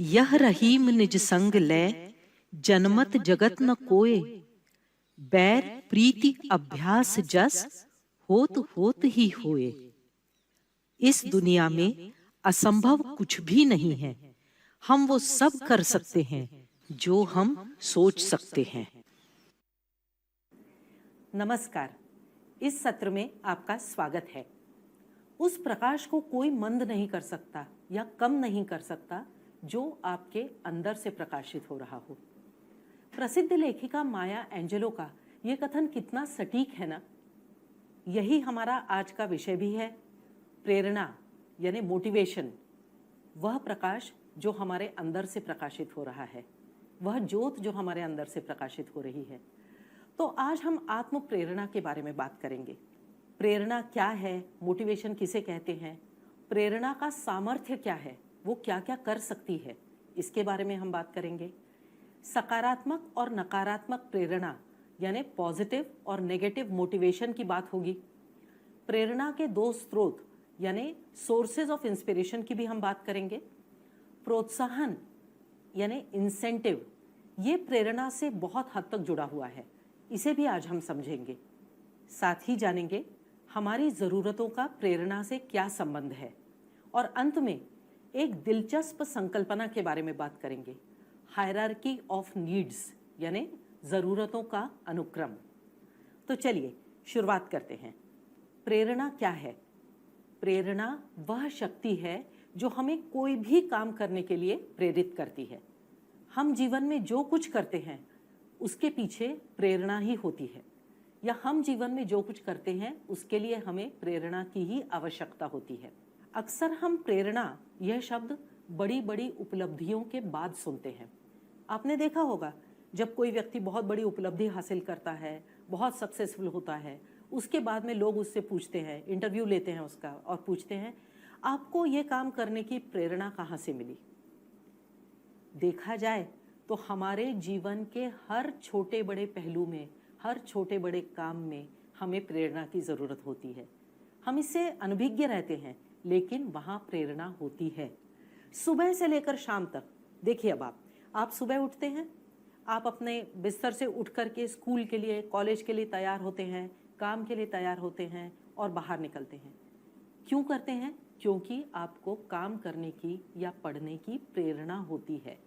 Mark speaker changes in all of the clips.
Speaker 1: यह रहीम निज संग लय, जनमत जगत न कोय। बैर प्रीति अभ्यास जस, होत होत ही होए। इस दुनिया में असंभव कुछ भी नहीं है। हम वो सब कर सकते हैं जो हम सोच सकते हैं।
Speaker 2: नमस्कार। इस सत्र में आपका स्वागत है। उस प्रकाश को कोई मंद नहीं कर सकता या कम नहीं कर सकता जो आपके अंदर से प्रकाशित हो रहा हो। प्रसिद्ध लेखिका माया एंजेलो का यह कथन कितना सटीक है ना। यही हमारा आज का विषय भी है। प्रेरणा यानी मोटिवेशन, वह प्रकाश जो हमारे अंदर से प्रकाशित हो रहा है, वह ज्योत जो हमारे अंदर से प्रकाशित हो रही है। तो आज हम आत्म प्रेरणा के बारे में बात करेंगे। प्रेरणा क्या है, मोटिवेशन किसे कहते हैं, प्रेरणा का सामर्थ्य क्या है, वो क्या क्या कर सकती है, इसके बारे में हम बात करेंगे। सकारात्मक और नकारात्मक प्रेरणा यानी पॉजिटिव और नेगेटिव मोटिवेशन की बात होगी। प्रेरणा के दो स्रोत यानी सोर्सेज ऑफ इंस्पिरेशन की भी हम बात करेंगे। प्रोत्साहन यानी इंसेंटिव, ये प्रेरणा से बहुत हद तक जुड़ा हुआ है, इसे भी आज हम समझेंगे। साथ ही जानेंगे हमारी ज़रूरतों का प्रेरणा से क्या संबंध है, और अंत में एक दिलचस्प संकल्पना के बारे में बात करेंगे, हायरार्की ऑफ नीड्स यानी ज़रूरतों का अनुक्रम। तो चलिए शुरुआत करते हैं। प्रेरणा क्या है? प्रेरणा वह शक्ति है जो हमें कोई भी काम करने के लिए प्रेरित करती है। हम जीवन में जो कुछ करते हैं उसके पीछे प्रेरणा ही होती है, या हम जीवन में जो कुछ करते हैं उसके लिए हमें प्रेरणा की ही आवश्यकता होती है। अक्सर हम प्रेरणा यह शब्द बड़ी बड़ी उपलब्धियों के बाद सुनते हैं। आपने देखा होगा, जब कोई व्यक्ति बहुत बड़ी उपलब्धि हासिल करता है, बहुत सक्सेसफुल होता है, उसके बाद में लोग उससे पूछते हैं, इंटरव्यू लेते हैं उसका और पूछते हैं, आपको ये काम करने की प्रेरणा कहाँ से मिली? देखा जाए तो हमारे जीवन के हर छोटे बड़े पहलू में, हर छोटे बड़े काम में हमें प्रेरणा की ज़रूरत होती है। हम इससे अनभिज्ञ रहते हैं, लेकिन वहाँ प्रेरणा होती है। सुबह से लेकर शाम तक देखिए, अब आप सुबह उठते हैं, आप अपने बिस्तर से उठ कर के स्कूल के लिए, कॉलेज के लिए तैयार होते हैं, काम के लिए तैयार होते हैं और बाहर निकलते हैं। क्यों करते हैं? क्योंकि आपको काम करने की या पढ़ने की प्रेरणा होती है।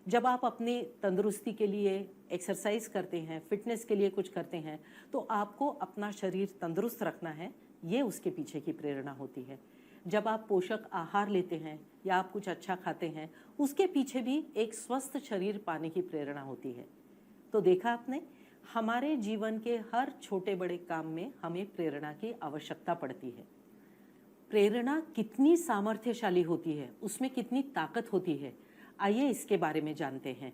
Speaker 2: जब आप अपनी तंदुरुस्ती के लिए एक्सरसाइज करते हैं, फिटनेस के लिए कुछ करते हैं, तो आपको अपना शरीर तंदुरुस्त रखना है, ये उसके पीछे की प्रेरणा होती है। जब आप पोषक आहार लेते हैं या आप कुछ अच्छा खाते हैं, उसके पीछे भी एक स्वस्थ शरीर पाने की प्रेरणा होती है। तो देखा आपने, हमारे जीवन के हर छोटे बड़े काम में हमें प्रेरणा की आवश्यकता पड़ती है। प्रेरणा कितनी सामर्थ्यशाली होती है, उसमें कितनी ताकत होती है, आइए इसके बारे में जानते हैं।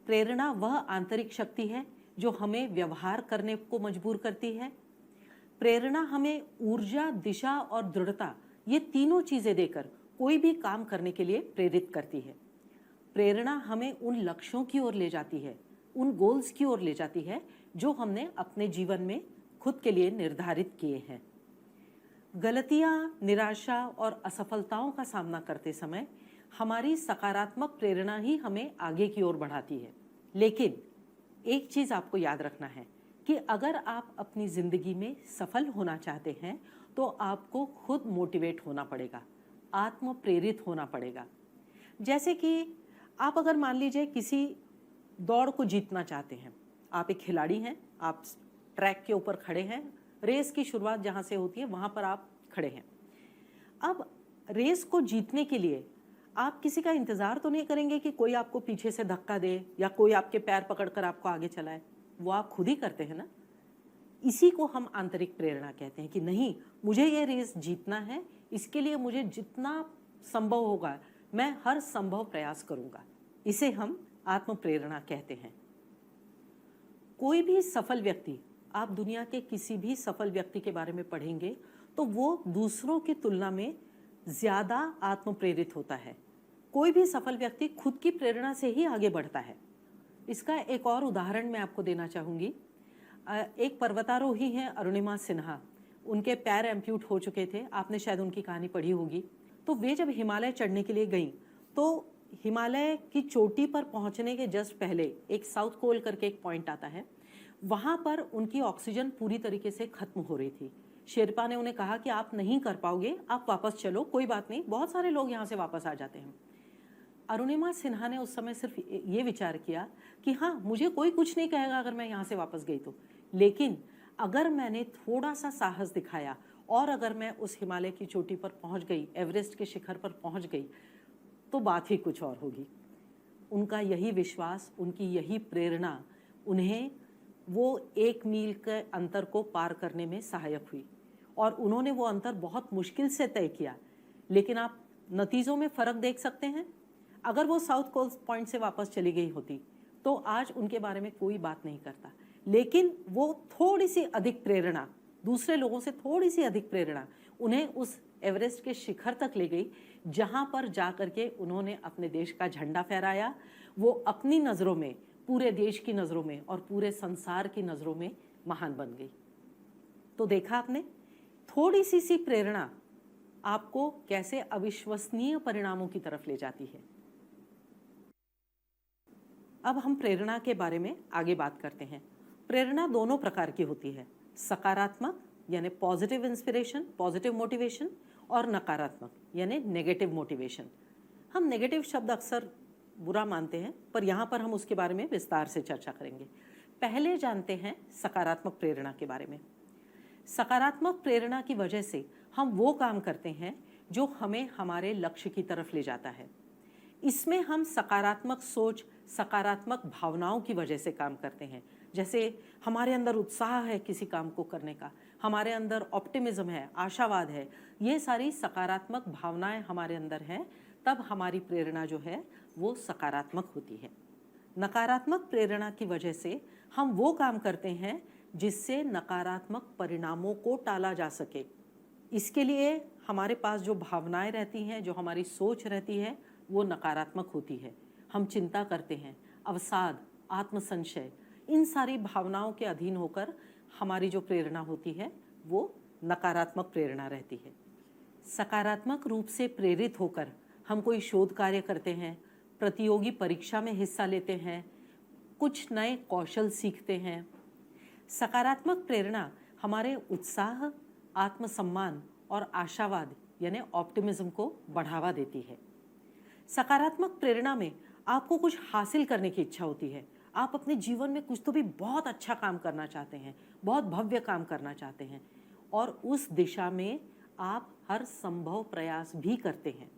Speaker 2: प्रेरणा वह आंतरिक शक्ति है जो हमें व्यवहार करने को मजबूर करती है। प्रेरणा हमें ऊर्जा, दिशा और दृढ़ता, ये तीनों चीजें देकर कोई भी काम करने के लिए प्रेरित करती है। प्रेरणा हमें उन लक्ष्यों की ओर ले जाती है, उन गोल्स की ओर ले जाती है जो हमने अपने जीवन में खुद के लिए निर्धारित किए हैं। गलतियां, निराशा और असफलताओं का सामना करते समय हमारी सकारात्मक प्रेरणा ही हमें आगे की ओर बढ़ाती है। लेकिन एक चीज आपको याद रखना है कि अगर आप अपनी जिंदगी में सफल होना चाहते हैं तो आपको खुद मोटिवेट होना पड़ेगा, आत्म प्रेरित होना पड़ेगा। जैसे कि आप अगर मान लीजिए किसी दौड़ को जीतना चाहते हैं, आप एक खिलाड़ी हैं, आप ट्रैक के ऊपर खड़े हैं, रेस की शुरुआत जहाँ से होती है वहाँ पर आप खड़े हैं। अब रेस को जीतने के लिए आप किसी का इंतज़ार तो नहीं करेंगे कि कोई आपको पीछे से धक्का दे या कोई आपके पैर पकड़कर आपको आगे चलाए, वो आप खुद ही करते हैं ना। इसी को हम आंतरिक प्रेरणा कहते हैं कि नहीं, मुझे ये रेस जीतना है, इसके लिए मुझे जितना संभव होगा मैं हर संभव प्रयास करूंगा। इसे हम आत्म प्रेरणा कहते हैं। कोई भी सफल व्यक्ति, आप दुनिया के किसी भी सफल व्यक्ति के बारे में पढ़ेंगे तो वो दूसरों की तुलना में ज़्यादा आत्म प्रेरित होता है। कोई भी सफल व्यक्ति खुद की प्रेरणा से ही आगे बढ़ता है। इसका एक और उदाहरण मैं आपको देना चाहूँगी। एक पर्वतारोही हैं अरुणिमा सिन्हा, उनके पैर एम्प्यूट हो चुके थे, आपने शायद उनकी कहानी पढ़ी होगी। तो वे जब हिमालय चढ़ने के लिए गईं तो हिमालय की चोटी पर पहुंचने के जस्ट पहले एक साउथ कोल करके एक पॉइंट आता है, वहाँ पर उनकी ऑक्सीजन पूरी तरीके से खत्म हो रही थी। शेरपा ने उन्हें कहा कि आप नहीं कर पाओगे, आप वापस चलो, कोई बात नहीं, बहुत सारे लोग यहाँ से वापस आ जाते हैं। अरुणिमा सिन्हा ने उस समय सिर्फ ये विचार किया कि हाँ, मुझे कोई कुछ नहीं कहेगा अगर मैं यहाँ से वापस गई तो, लेकिन अगर मैंने थोड़ा सा साहस दिखाया और अगर मैं उस हिमालय की चोटी पर पहुँच गई, एवरेस्ट के शिखर पर पहुँच गई, तो बात ही कुछ और होगी। उनका यही विश्वास, उनकी यही प्रेरणा उन्हें वो 1 मील के अंतर को पार करने में सहायक हुई, और उन्होंने वो अंतर बहुत मुश्किल से तय किया। लेकिन आप नतीजों में फ़र्क देख सकते हैं। अगर वो साउथ कोल पॉइंट से वापस चली गई होती तो आज उनके बारे में कोई बात नहीं करता, लेकिन वो थोड़ी सी अधिक प्रेरणा, दूसरे लोगों से थोड़ी सी अधिक प्रेरणा उन्हें उस एवरेस्ट के शिखर तक ले गई, जहाँ पर जा कर के उन्होंने अपने देश का झंडा फहराया। वो अपनी नज़रों में, पूरे देश की नज़रों में और पूरे संसार की नज़रों में महान बन गई। तो देखा आपने, थोड़ी सी प्रेरणा आपको कैसे अविश्वसनीय परिणामों की तरफ ले जाती है। अब हम प्रेरणा के बारे में आगे बात करते हैं। प्रेरणा दोनों प्रकार की होती है, सकारात्मक यानी पॉजिटिव इंस्पिरेशन, पॉजिटिव मोटिवेशन, और नकारात्मक यानी नेगेटिव मोटिवेशन। हम नेगेटिव शब्द अक्सर बुरा मानते हैं, पर यहाँ पर हम उसके बारे में विस्तार से चर्चा करेंगे। पहले जानते हैं सकारात्मक प्रेरणा के बारे में। सकारात्मक प्रेरणा की वजह से हम वो काम करते हैं जो हमें हमारे लक्ष्य की तरफ ले जाता है। इसमें हम सकारात्मक सोच, सकारात्मक भावनाओं की वजह से काम करते हैं। जैसे हमारे अंदर उत्साह है किसी काम को करने का, हमारे अंदर ऑप्टिमिज्म है, आशावाद है, ये सारी सकारात्मक भावनाएं हमारे अंदर हैं, तब हमारी प्रेरणा जो है वो सकारात्मक होती है। नकारात्मक प्रेरणा की वजह से हम वो काम करते हैं जिससे नकारात्मक परिणामों को टाला जा सके। इसके लिए हमारे पास जो भावनाएं रहती हैं, जो हमारी सोच रहती है, वो नकारात्मक होती है। हम चिंता करते हैं, अवसाद, आत्मसंशय, इन सारी भावनाओं के अधीन होकर हमारी जो प्रेरणा होती है वो नकारात्मक प्रेरणा रहती है। सकारात्मक रूप से प्रेरित होकर हम कोई शोध कार्य करते हैं, प्रतियोगी परीक्षा में हिस्सा लेते हैं, कुछ नए कौशल सीखते हैं। सकारात्मक प्रेरणा हमारे उत्साह, आत्मसम्मान और आशावाद यानी ऑप्टिमिज्म को बढ़ावा देती है। सकारात्मक प्रेरणा में आपको कुछ हासिल करने की इच्छा होती है, आप अपने जीवन में कुछ तो भी बहुत अच्छा काम करना चाहते हैं, बहुत भव्य काम करना चाहते हैं, और उस दिशा में आप हर संभव प्रयास भी करते हैं।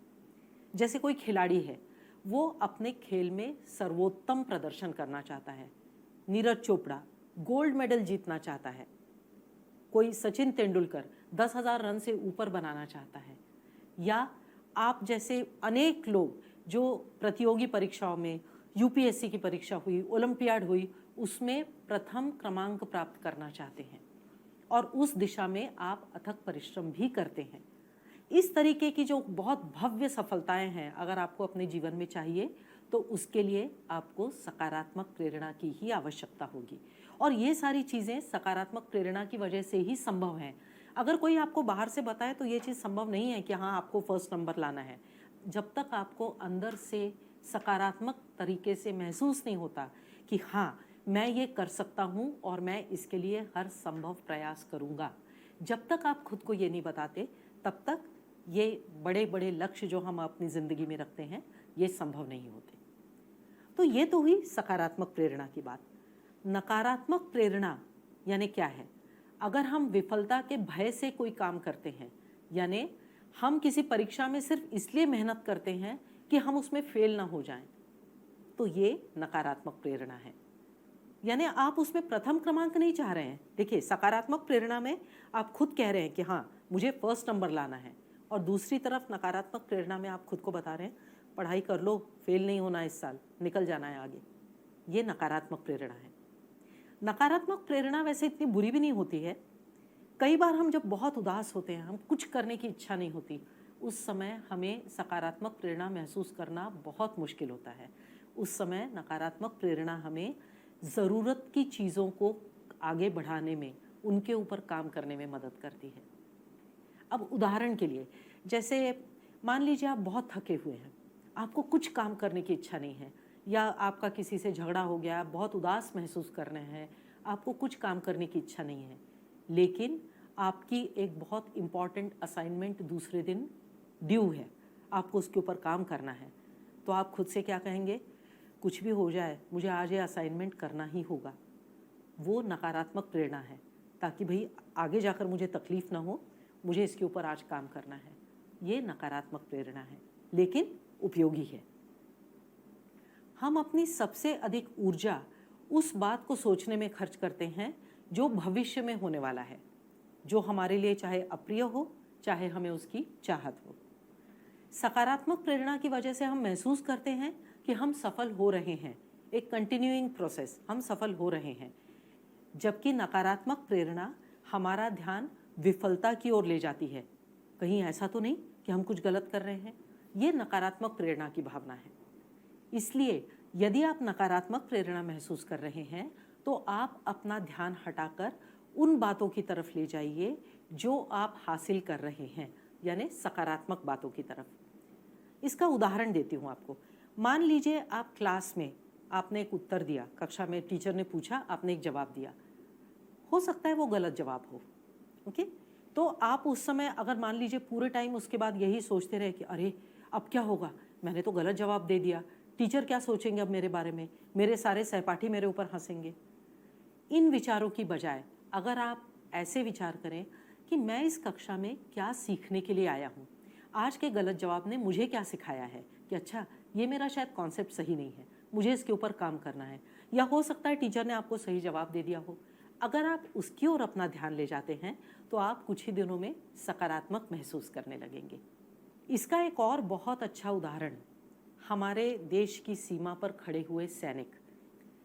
Speaker 2: जैसे कोई खिलाड़ी है, वो अपने खेल में सर्वोत्तम प्रदर्शन करना चाहता है। नीरज चोपड़ा गोल्ड मेडल जीतना चाहता है। कोई सचिन तेंदुलकर 10,000 रन से ऊपर बनाना चाहता है। या आप जैसे अनेक लोग जो प्रतियोगी परीक्षाओं में, यूपीएससी की परीक्षा हुई, ओलंपियाड हुई, उसमें प्रथम क्रमांक प्राप्त करना चाहते हैं, और उस दिशा में आप अथक परिश्रम भी करते हैं। इस तरीके की जो बहुत भव्य सफलताएं हैं, अगर आपको अपने जीवन में चाहिए तो उसके लिए आपको सकारात्मक प्रेरणा की ही आवश्यकता होगी, और ये सारी चीज़ें सकारात्मक प्रेरणा की वजह से ही संभव हैं। अगर कोई आपको बाहर से बताए तो ये चीज़ संभव नहीं है कि हाँ आपको फर्स्ट नंबर लाना है। जब तक आपको अंदर से सकारात्मक तरीके से महसूस नहीं होता कि हाँ मैं ये कर सकता हूँ और मैं इसके लिए हर संभव प्रयास करूँगा, जब तक आप खुद को ये नहीं बताते, तब तक ये बड़े बड़े लक्ष्य जो हम अपनी ज़िंदगी में रखते हैं ये संभव नहीं होते। तो ये तो हुई सकारात्मक प्रेरणा की बात। नकारात्मक प्रेरणा यानी क्या है? अगर हम विफलता के भय से कोई काम करते हैं, यानी हम किसी परीक्षा में सिर्फ इसलिए मेहनत करते हैं कि हम उसमें फेल ना हो जाएं, तो ये नकारात्मक प्रेरणा है। यानी आप उसमें प्रथम क्रमांक नहीं चाह रहे हैं। देखिए, सकारात्मक प्रेरणा में आप खुद कह रहे हैं कि हाँ मुझे फर्स्ट नंबर लाना है, और दूसरी तरफ नकारात्मक प्रेरणा में आप खुद को बता रहे हैं पढ़ाई कर लो, फेल नहीं होना इस साल, निकल जाना है आगे। ये नकारात्मक प्रेरणा है। नकारात्मक प्रेरणा वैसे इतनी बुरी भी नहीं होती है। कई बार हम जब बहुत उदास होते हैं, हम कुछ करने की इच्छा नहीं होती, उस समय हमें सकारात्मक प्रेरणा महसूस करना बहुत मुश्किल होता है। उस समय नकारात्मक प्रेरणा हमें ज़रूरत की चीज़ों को आगे बढ़ाने में, उनके ऊपर काम करने में मदद करती है। अब उदाहरण के लिए, जैसे मान लीजिए आप बहुत थके हुए हैं, आपको कुछ काम करने की इच्छा नहीं है, या आपका किसी से झगड़ा हो गया, बहुत उदास महसूस कर रहे हैं, आपको कुछ काम करने की इच्छा नहीं है, लेकिन आपकी एक बहुत इम्पॉर्टेंट असाइनमेंट दूसरे दिन ड्यू है, आपको उसके ऊपर काम करना है, तो आप खुद से क्या कहेंगे? कुछ भी हो जाए मुझे आज ये असाइनमेंट करना ही होगा। वो नकारात्मक प्रेरणा है, ताकि भाई आगे जाकर मुझे तकलीफ ना हो, मुझे इसके ऊपर आज काम करना है। ये नकारात्मक प्रेरणा है, लेकिन उपयोगी है। हम अपनी सबसे अधिक ऊर्जा उस बात को सोचने में खर्च करते हैं जो भविष्य में होने वाला है, जो हमारे लिए चाहे अप्रिय हो, चाहे हमें उसकी चाहत हो। सकारात्मक प्रेरणा की वजह से हम महसूस करते हैं कि हम सफल हो रहे हैं, एक कंटिन्यूइंग प्रोसेस, हम सफल हो रहे हैं। जबकि नकारात्मक प्रेरणा हमारा ध्यान विफलता की ओर ले जाती है, कहीं ऐसा तो नहीं कि हम कुछ गलत कर रहे हैं। ये नकारात्मक प्रेरणा की भावना है। इसलिए यदि आप नकारात्मक प्रेरणा महसूस कर रहे हैं तो आप अपना ध्यान हटाकर उन बातों की तरफ ले जाइए जो आप हासिल कर रहे हैं, यानी सकारात्मक बातों की तरफ। इसका उदाहरण देती हूँ आपको। मान लीजिए आप क्लास में आपने एक उत्तर दिया, कक्षा में टीचर ने पूछा, आपने एक जवाब दिया, हो सकता है वो गलत जवाब हो, ओके। तो आप उस समय अगर मान लीजिए पूरे टाइम उसके बाद यही सोचते रहे कि अरे अब क्या होगा, मैंने तो गलत जवाब दे दिया, टीचर क्या सोचेंगे अब मेरे बारे में, मेरे सारे सहपाठी मेरे ऊपर हंसेंगे। इन विचारों की बजाय अगर आप ऐसे विचार करें कि मैं इस कक्षा में क्या सीखने के लिए आया हूँ, आज के गलत जवाब ने मुझे क्या सिखाया है कि अच्छा ये मेरा शायद कॉन्सेप्ट सही नहीं है, मुझे इसके ऊपर काम करना है, या हो सकता है टीचर ने आपको सही जवाब दे दिया हो। अगर आप उसकी ओर अपना ध्यान ले जाते हैं तो आप कुछ ही दिनों में सकारात्मक महसूस करने लगेंगे। इसका एक और बहुत अच्छा उदाहरण हमारे देश की सीमा पर खड़े हुए सैनिक।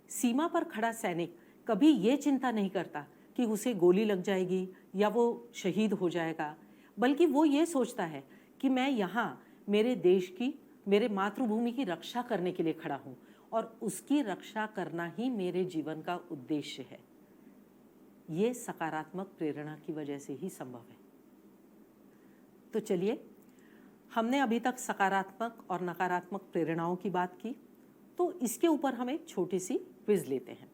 Speaker 2: सीमा पर खड़ा सैनिक कभी ये चिंता नहीं करता कि उसे गोली लग जाएगी या वो शहीद हो जाएगा, बल्कि वो ये सोचता है कि मैं यहाँ मेरे देश की, मेरे मातृभूमि की रक्षा करने के लिए खड़ा हूँ और उसकी रक्षा करना ही मेरे जीवन का उद्देश्य है। ये सकारात्मक प्रेरणा की वजह से ही संभव है। तो चलिए, हमने अभी तक सकारात्मक और नकारात्मक प्रेरणाओं की बात की, तो इसके ऊपर हम एक छोटी सी क्विज लेते हैं।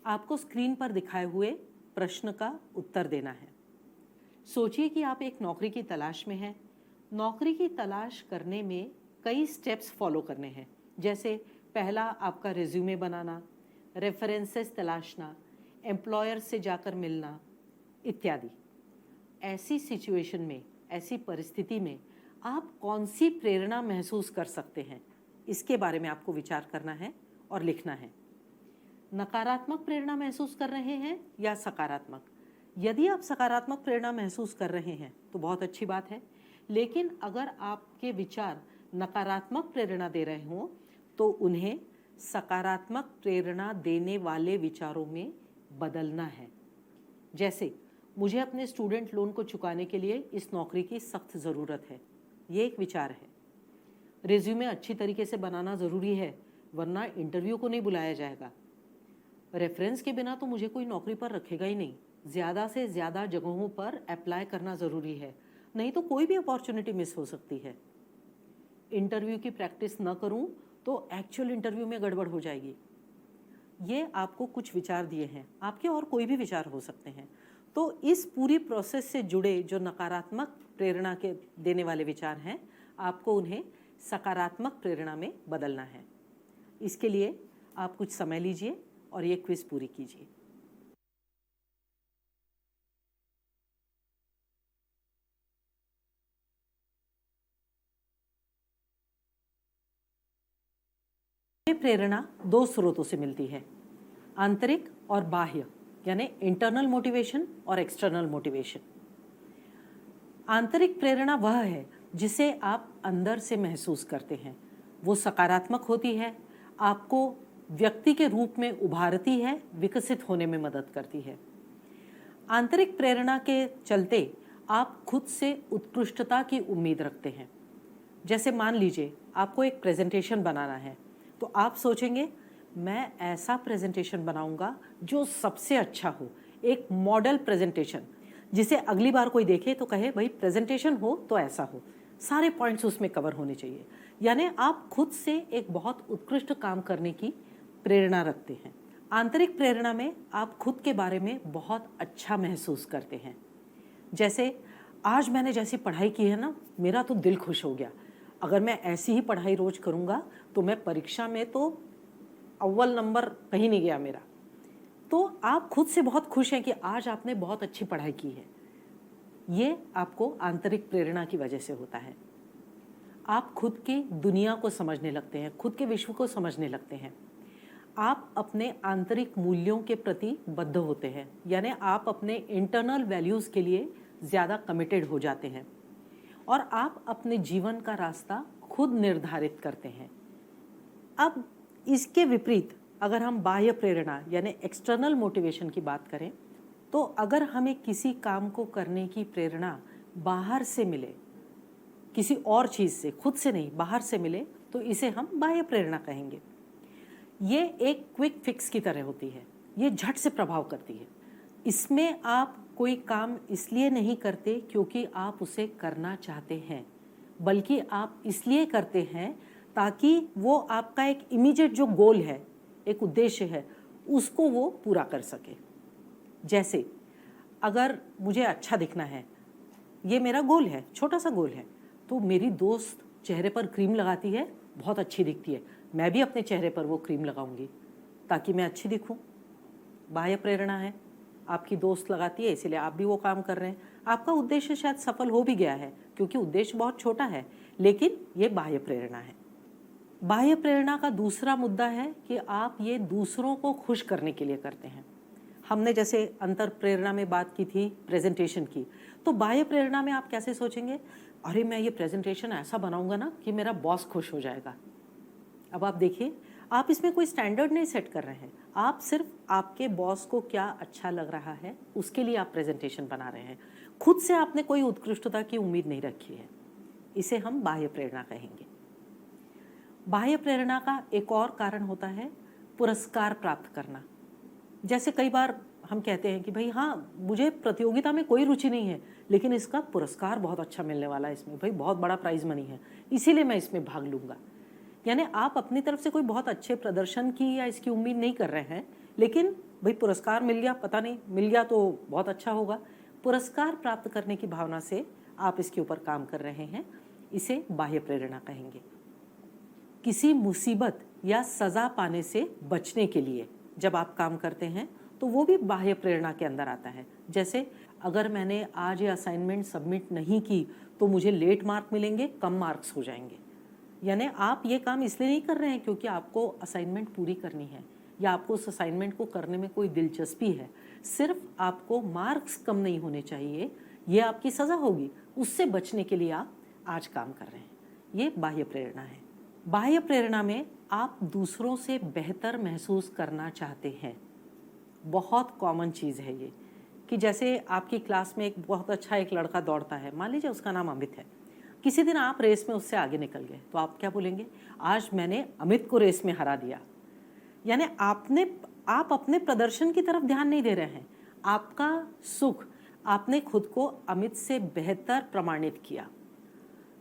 Speaker 2: आपको स्क्रीन पर दिखाए हुए प्रश्न का उत्तर देना है। सोचिए कि आप एक नौकरी की तलाश में हैं। नौकरी की तलाश करने में कई स्टेप्स फॉलो करने हैं, जैसे पहला आपका रिज्यूमे बनाना, रेफरेंसेस तलाशना, एम्प्लॉयर से जाकर मिलना इत्यादि। ऐसी सिचुएशन में, ऐसी परिस्थिति में आप कौन सी प्रेरणा महसूस कर सकते हैं, इसके बारे में आपको विचार करना है और लिखना है। नकारात्मक प्रेरणा महसूस कर रहे हैं या सकारात्मक? यदि आप सकारात्मक प्रेरणा महसूस कर रहे हैं तो बहुत अच्छी बात है, लेकिन अगर आपके विचार नकारात्मक प्रेरणा दे रहे हों तो उन्हें सकारात्मक प्रेरणा देने वाले विचारों में बदलना है। जैसे मुझे अपने स्टूडेंट लोन को चुकाने के लिए इस नौकरी की सख्त ज़रूरत है, ये एक विचार है। रिज्यूमे अच्छी तरीके से बनाना ज़रूरी है, वरना इंटरव्यू को नहीं बुलाया जाएगा। रेफरेंस के बिना तो मुझे कोई नौकरी पर रखेगा ही नहीं। ज़्यादा से ज़्यादा जगहों पर अप्लाई करना ज़रूरी है, नहीं तो कोई भी अपॉर्चुनिटी मिस हो सकती है। इंटरव्यू की प्रैक्टिस न करूं तो एक्चुअल इंटरव्यू में गड़बड़ हो जाएगी। ये आपको कुछ विचार दिए हैं, आपके और कोई भी विचार हो सकते हैं। तो इस पूरी प्रोसेस से जुड़े जो नकारात्मक प्रेरणा के देने वाले विचार हैं, आपको उन्हें सकारात्मक प्रेरणा में बदलना है। इसके लिए आप कुछ समय लीजिए और ये क्विज पूरी कीजिए। ये प्रेरणा दो स्रोतों से मिलती है, आंतरिक और बाह्य, यानी इंटरनल मोटिवेशन और एक्सटर्नल मोटिवेशन। आंतरिक प्रेरणा वह है जिसे आप अंदर से महसूस करते हैं, वो सकारात्मक होती है, आपको व्यक्ति के रूप में उभारती है, विकसित होने में मदद करती है। आंतरिक प्रेरणा के चलते आप खुद से उत्कृष्टता की उम्मीद रखते हैं। जैसे मान लीजिए आपको एक प्रेजेंटेशन बनाना है, तो आप सोचेंगे मैं ऐसा प्रेजेंटेशन बनाऊंगा जो सबसे अच्छा हो, एक मॉडल प्रेजेंटेशन, जिसे अगली बार कोई देखे तो कहे भाई प्रेजेंटेशन हो तो ऐसा हो, सारे पॉइंट्स उसमें कवर होने चाहिए। यानी आप खुद से एक बहुत उत्कृष्ट काम करने की प्रेरणा रखते हैं। आंतरिक प्रेरणा में आप खुद के बारे में बहुत अच्छा महसूस करते हैं। जैसे आज मैंने जैसी पढ़ाई की है ना, मेरा तो दिल खुश हो गया। अगर मैं ऐसी ही पढ़ाई रोज करूँगा तो मैं परीक्षा में तो अव्वल नंबर कहीं नहीं गया मेरा। तो आप खुद से बहुत खुश हैं कि आज आपने बहुत अच्छी पढ़ाई की है। ये आपको आंतरिक प्रेरणा की वजह से होता है। आप खुद की दुनिया को समझने लगते हैं, खुद के विश्व को समझने लगते हैं। आप अपने आंतरिक मूल्यों के प्रति बद्ध होते हैं, यानी आप अपने इंटरनल वैल्यूज़ के लिए ज़्यादा कमिटेड हो जाते हैं और आप अपने जीवन का रास्ता खुद निर्धारित करते हैं। अब इसके विपरीत अगर हम बाह्य प्रेरणा यानी एक्सटर्नल मोटिवेशन की बात करें, तो अगर हमें किसी काम को करने की प्रेरणा बाहर से मिले, किसी और चीज़ से, खुद से नहीं, बाहर से मिले, तो इसे हम बाह्य प्रेरणा कहेंगे। ये एक क्विक फिक्स की तरह होती है, ये झट से प्रभाव करती है। इसमें आप कोई काम इसलिए नहीं करते क्योंकि आप उसे करना चाहते हैं, बल्कि आप इसलिए करते हैं ताकि वो आपका एक इमीडिएट जो गोल है, एक उद्देश्य है, उसको वो पूरा कर सके। जैसे अगर मुझे अच्छा दिखना है, ये मेरा गोल है, छोटा सा गोल है, तो मेरी दोस्त चेहरे पर क्रीम लगाती है, बहुत अच्छी दिखती है, मैं भी अपने चेहरे पर वो क्रीम लगाऊंगी ताकि मैं अच्छी दिखूं। बाह्य प्रेरणा है, आपकी दोस्त लगाती है इसीलिए आप भी वो काम कर रहे हैं। आपका उद्देश्य शायद सफल हो भी गया है क्योंकि उद्देश्य बहुत छोटा है, लेकिन ये बाह्य प्रेरणा है। बाह्य प्रेरणा का दूसरा मुद्दा है कि आप ये दूसरों को खुश करने के लिए करते हैं। हमने जैसे अंतर प्रेरणा में बात की थी प्रेजेंटेशन की, तो बाह्य प्रेरणा में आप कैसे सोचेंगे, अरे मैं ये प्रेजेंटेशन ऐसा बनाऊंगा ना कि मेरा बॉस खुश हो जाएगा। अब आप देखिए, आप इसमें कोई स्टैंडर्ड नहीं सेट कर रहे हैं, आप सिर्फ आपके बॉस को क्या अच्छा लग रहा है उसके लिए आप प्रेजेंटेशन बना रहे हैं। खुद से आपने कोई उत्कृष्टता की उम्मीद नहीं रखी है। इसे हम बाह्य प्रेरणा कहेंगे। बाह्य प्रेरणा का एक और कारण होता है पुरस्कार प्राप्त करना। जैसे कई बार हम कहते हैं कि भाई हाँ, मुझे प्रतियोगिता में कोई रुचि नहीं है, लेकिन इसका पुरस्कार बहुत अच्छा मिलने वाला है, इसमें भाई बहुत बड़ा प्राइज मनी है, इसीलिए मैं इसमें भाग लूँगा। यानी आप अपनी तरफ से कोई बहुत अच्छे प्रदर्शन की या इसकी उम्मीद नहीं कर रहे हैं, लेकिन भाई पुरस्कार मिल गया, पता नहीं मिल गया तो बहुत अच्छा होगा। पुरस्कार प्राप्त करने की भावना से आप इसके ऊपर काम कर रहे हैं, इसे बाह्य प्रेरणा कहेंगे। किसी मुसीबत या सज़ा पाने से बचने के लिए जब आप काम करते हैं तो वो भी बाह्य प्रेरणा के अंदर आता है। जैसे अगर मैंने आज ये असाइनमेंट सबमिट नहीं की तो मुझे लेट मार्क मिलेंगे, कम मार्क्स हो जाएंगे। यानी आप ये काम इसलिए नहीं कर रहे हैं क्योंकि आपको असाइनमेंट पूरी करनी है या आपको उस असाइनमेंट को करने में कोई दिलचस्पी है, सिर्फ आपको मार्क्स कम नहीं होने चाहिए, ये आपकी सज़ा होगी, उससे बचने के लिए आप आज काम कर रहे हैं। ये बाह्य प्रेरणा है। बाह्य प्रेरणा में आप दूसरों से बेहतर महसूस करना चाहते हैं। बहुत कॉमन चीज़ है ये कि जैसे आपकी क्लास में एक बहुत अच्छा एक लड़का दौड़ता है, मान लीजिए उसका नाम अमित है। किसी दिन आप रेस में उससे आगे निकल गए तो आप क्या बोलेंगे, आज मैंने अमित को रेस में हरा दिया। यानी आप अपने प्रदर्शन की तरफ ध्यान नहीं दे रहे हैं, आपका सुख, आपने खुद को अमित से बेहतर प्रमाणित किया।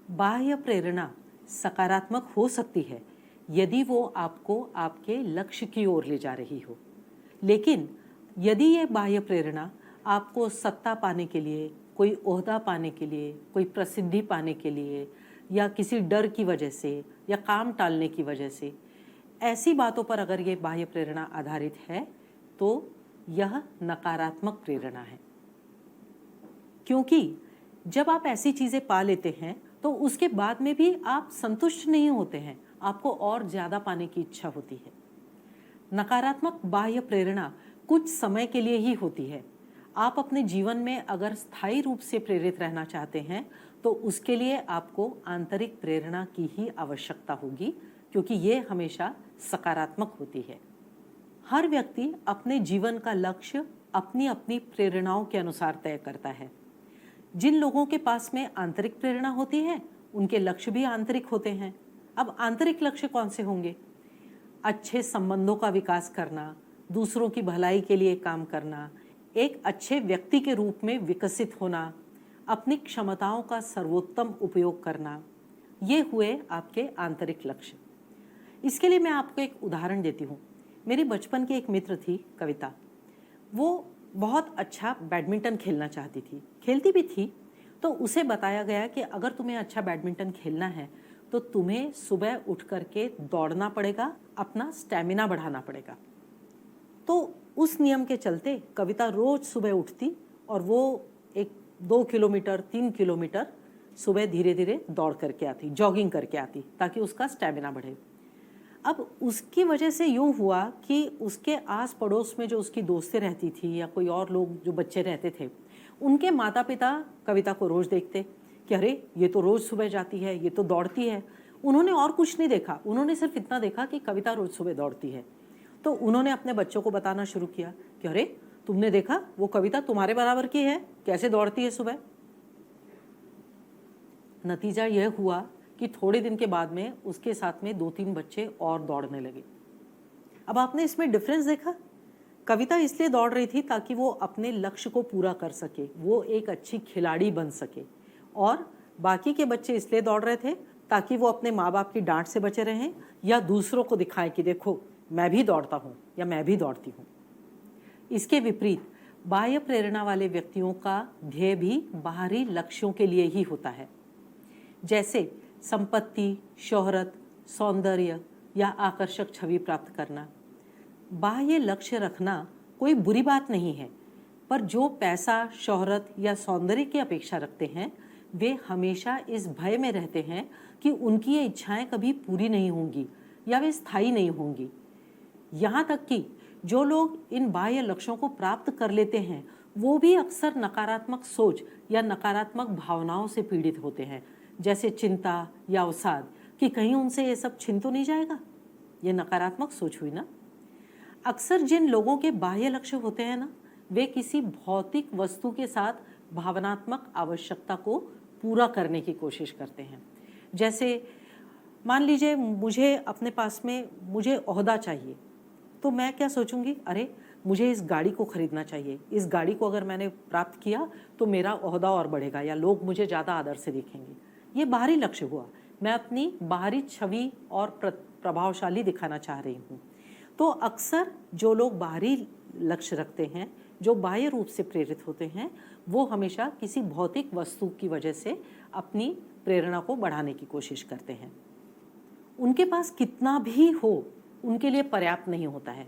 Speaker 2: बाह्य प्रेरणा सकारात्मक हो सकती है यदि वो आपको आपके लक्ष्य की ओर ले जा रही हो, लेकिन यदि ये बाह्य प्रेरणा आपको सत्ता पाने के लिए, कोई ओहदा पाने के लिए, कोई प्रसिद्धि पाने के लिए, या किसी डर की वजह से या काम टालने की वजह से, ऐसी बातों पर अगर ये बाह्य प्रेरणा आधारित है तो यह नकारात्मक प्रेरणा है। क्योंकि जब आप ऐसी चीज़ें पा लेते हैं तो उसके बाद में भी आप संतुष्ट नहीं होते हैं, आपको और ज़्यादा पाने की इच्छा होती है। नकारात्मक बाह्य प्रेरणा कुछ समय के लिए ही होती है। आप अपने जीवन में अगर स्थायी रूप से प्रेरित रहना चाहते हैं तो उसके लिए आपको आंतरिक प्रेरणा की ही आवश्यकता होगी, क्योंकि ये हमेशा सकारात्मक होती है। हर व्यक्ति अपने जीवन का लक्ष्य अपनी अपनी प्रेरणाओं के अनुसार तय करता है। जिन लोगों के पास में आंतरिक प्रेरणा होती है उनके लक्ष्य भी आंतरिक होते हैं। अब आंतरिक लक्ष्य कौन से होंगे? अच्छे संबंधों का विकास करना, दूसरों की भलाई के लिए काम करना, एक अच्छे व्यक्ति के रूप में विकसित होना, अपनी क्षमताओं का सर्वोत्तम उपयोग करना, ये हुए आपके आंतरिक लक्ष्य। इसके लिए मैं आपको एक उदाहरण देती हूँ। मेरी बचपन की एक मित्र थी कविता। वो बहुत अच्छा बैडमिंटन खेलना चाहती थी, खेलती भी थी। तो उसे बताया गया कि अगर तुम्हें अच्छा बैडमिंटन खेलना है तो तुम्हें सुबह उठ करके दौड़ना पड़ेगा, अपना स्टैमिना बढ़ाना पड़ेगा। तो उस नियम के चलते कविता रोज सुबह उठती और वो 2 किलोमीटर 3 किलोमीटर सुबह धीरे धीरे दौड़ करके आती, जॉगिंग करके आती, ताकि उसका स्टैमिना बढ़े। अब उसकी वजह से यूँ हुआ कि उसके आस पड़ोस में जो उसकी दोस्तें रहती थी या कोई और लोग जो बच्चे रहते थे, उनके माता पिता कविता को रोज़ देखते कि अरे ये तो रोज़ सुबह जाती है, ये तो दौड़ती है। उन्होंने और कुछ नहीं देखा, उन्होंने सिर्फ इतना देखा कि कविता रोज़ सुबह दौड़ती है। तो उन्होंने अपने बच्चों को बताना शुरू किया कि अरे तुमने देखा, वो कविता तुम्हारे बराबर की है, कैसे दौड़ती है सुबह। नतीजा यह हुआ कि थोड़े दिन के बाद में उसके साथ में 2-3 बच्चे और दौड़ने लगे। अब आपने इसमें डिफरेंस देखा। कविता इसलिए दौड़ रही थी ताकि वो अपने लक्ष्य को पूरा कर सके, वो एक अच्छी खिलाड़ी बन सके, और बाकी के बच्चे इसलिए दौड़ रहे थे ताकि वो अपने माँ बाप की डांट से बचे रहें या दूसरों को दिखाएं कि देखो मैं भी दौड़ता हूँ या मैं भी दौड़ती हूँ। इसके विपरीत बाह्य प्रेरणा वाले व्यक्तियों का ध्येय भी बाहरी लक्ष्यों के लिए ही होता है, जैसे संपत्ति, शोहरत, सौंदर्य या आकर्षक छवि प्राप्त करना। बाह्य लक्ष्य रखना कोई बुरी बात नहीं है, पर जो पैसा, शोहरत या सौंदर्य की अपेक्षा रखते हैं वे हमेशा इस भय में रहते हैं कि उनकी ये इच्छाएं कभी पूरी नहीं होंगी या वे स्थायी नहीं होंगी। यहाँ तक कि जो लोग इन बाह्य लक्ष्यों को प्राप्त कर लेते हैं वो भी अक्सर नकारात्मक सोच या नकारात्मक भावनाओं से पीड़ित होते हैं, जैसे चिंता या अवसाद कि कहीं उनसे ये सब छिन तो नहीं जाएगा। ये नकारात्मक सोच हुई ना। अक्सर जिन लोगों के बाह्य लक्ष्य होते हैं ना, वे किसी भौतिक वस्तु के साथ भावनात्मक आवश्यकता को पूरा करने की कोशिश करते हैं। जैसे मान लीजिए मुझे अपने पास में मुझे ओहदा चाहिए, तो मैं क्या सोचूंगी, अरे मुझे इस गाड़ी को खरीदना चाहिए, इस गाड़ी को अगर मैंने प्राप्त किया तो मेरा ओहदा और बढ़ेगा या लोग मुझे ज़्यादा आदर से देखेंगे। ये बाहरी लक्ष्य हुआ, मैं अपनी बाहरी छवि और प्रभावशाली दिखाना चाह रही हूँ। तो अक्सर जो लोग बाहरी लक्ष्य रखते हैं, जो बाह्य रूप से प्रेरित होते हैं, वो हमेशा किसी भौतिक वस्तु की वजह से अपनी प्रेरणा को बढ़ाने की कोशिश करते हैं। उनके पास कितना भी हो उनके लिए पर्याप्त नहीं होता है।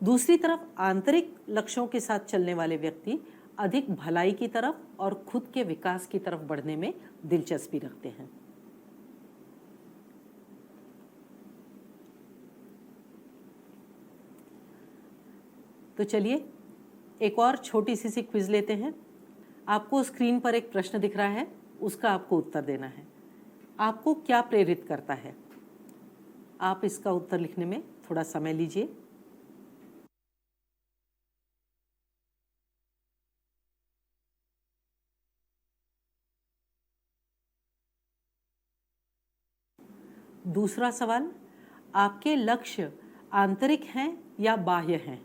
Speaker 2: दूसरी तरफ आंतरिक लक्ष्यों के साथ चलने वाले व्यक्ति अधिक भलाई की तरफ और खुद के विकास की तरफ बढ़ने में दिलचस्पी रखते हैं। तो चलिए एक और छोटी सी क्विज लेते हैं। आपको स्क्रीन पर एक प्रश्न दिख रहा है, उसका आपको उत्तर देना है। आपको क्या प्रेरित करता है? आप इसका उत्तर लिखने में थोड़ा समय लीजिए। दूसरा सवाल, आपके लक्ष्य आंतरिक हैं या बाह्य हैं?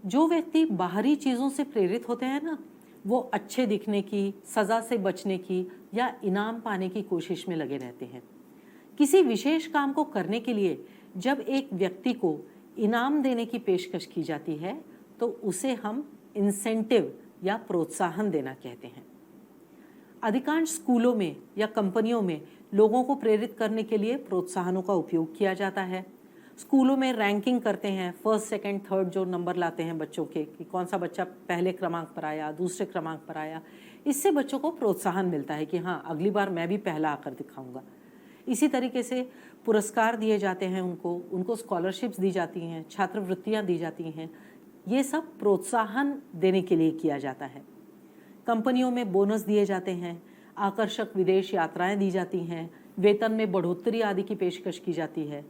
Speaker 2: जो व्यक्ति बाहरी चीज़ों से प्रेरित होते हैं ना, वो अच्छे दिखने की, सज़ा से बचने की या इनाम पाने की कोशिश में लगे रहते हैं। किसी विशेष काम को करने के लिए जब एक व्यक्ति को इनाम देने की पेशकश की जाती है तो उसे हम इंसेंटिव या प्रोत्साहन देना कहते हैं। अधिकांश स्कूलों में या कंपनियों में लोगों को प्रेरित करने के लिए प्रोत्साहनों का उपयोग किया जाता है। स्कूलों में रैंकिंग करते हैं, फर्स्ट, सेकंड, थर्ड जो नंबर लाते हैं बच्चों के, कि कौन सा बच्चा पहले क्रमांक पर आया, दूसरे क्रमांक पर आया। इससे बच्चों को प्रोत्साहन मिलता है कि हाँ, अगली बार मैं भी पहला आकर दिखाऊंगा। इसी तरीके से पुरस्कार दिए जाते हैं, उनको स्कॉलरशिप्स दी जाती हैं, छात्रवृत्तियाँ दी जाती हैं। ये सब प्रोत्साहन देने के लिए किया जाता है। कंपनियों में बोनस दिए जाते हैं, आकर्षक विदेश यात्राएं दी जाती हैं, वेतन में बढ़ोतरी आदि की पेशकश की जाती है।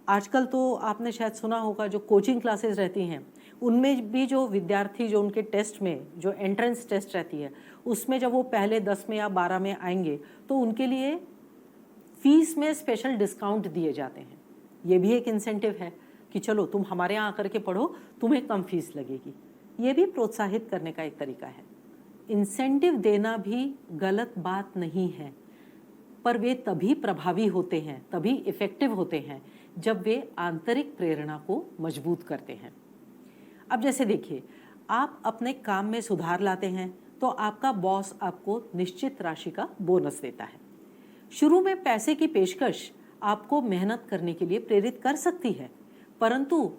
Speaker 2: आजकल तो आपने शायद सुना होगा, जो कोचिंग क्लासेस रहती हैं उनमें भी जो विद्यार्थी जो उनके टेस्ट में जो एंट्रेंस टेस्ट रहती है उसमें जब वो पहले 10 में या 12 में आएंगे तो उनके लिए फीस में स्पेशल डिस्काउंट दिए जाते हैं, ये भी एक इंसेंटिव है कि चलो तुम हमारे यहाँ आकर के पढ़ो, तुम्हें कम फीस लगेगी। ये भी प्रोत्साहित करने का एक तरीका है। इंसेंटिव देना भी गलत बात नहीं है, पर वे तभी प्रभावी होते हैं, तभी इफेक्टिव होते हैं जब वे आंतरिक प्रेरणा को मजबूत करते हैं। अब जैसे देखिए, आप अपने काम में सुधार लाते हैं तो आपका बॉस आपको निश्चित राशि का बोनस देता है। शुरू में पैसे की पेशकश आपको मेहनत करने के लिए प्रेरित कर सकती है, परंतु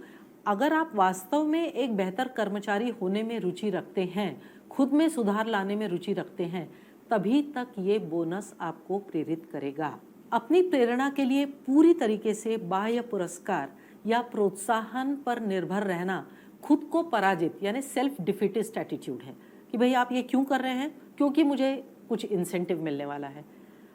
Speaker 2: अगर आप वास्तव में एक बेहतर कर्मचारी होने में रुचि रखते हैं, खुद में सुधार लाने में रुचि रखते हैं, तभी तक ये बोनस आपको प्रेरित करेगा। अपनी प्रेरणा के लिए पूरी तरीके से बाह्य पुरस्कार या प्रोत्साहन पर निर्भर रहना खुद को पराजित यानी सेल्फ डिफीटिस्ट एटीट्यूड है कि भाई आप ये क्यों कर रहे हैं, क्योंकि मुझे कुछ इंसेंटिव मिलने वाला है।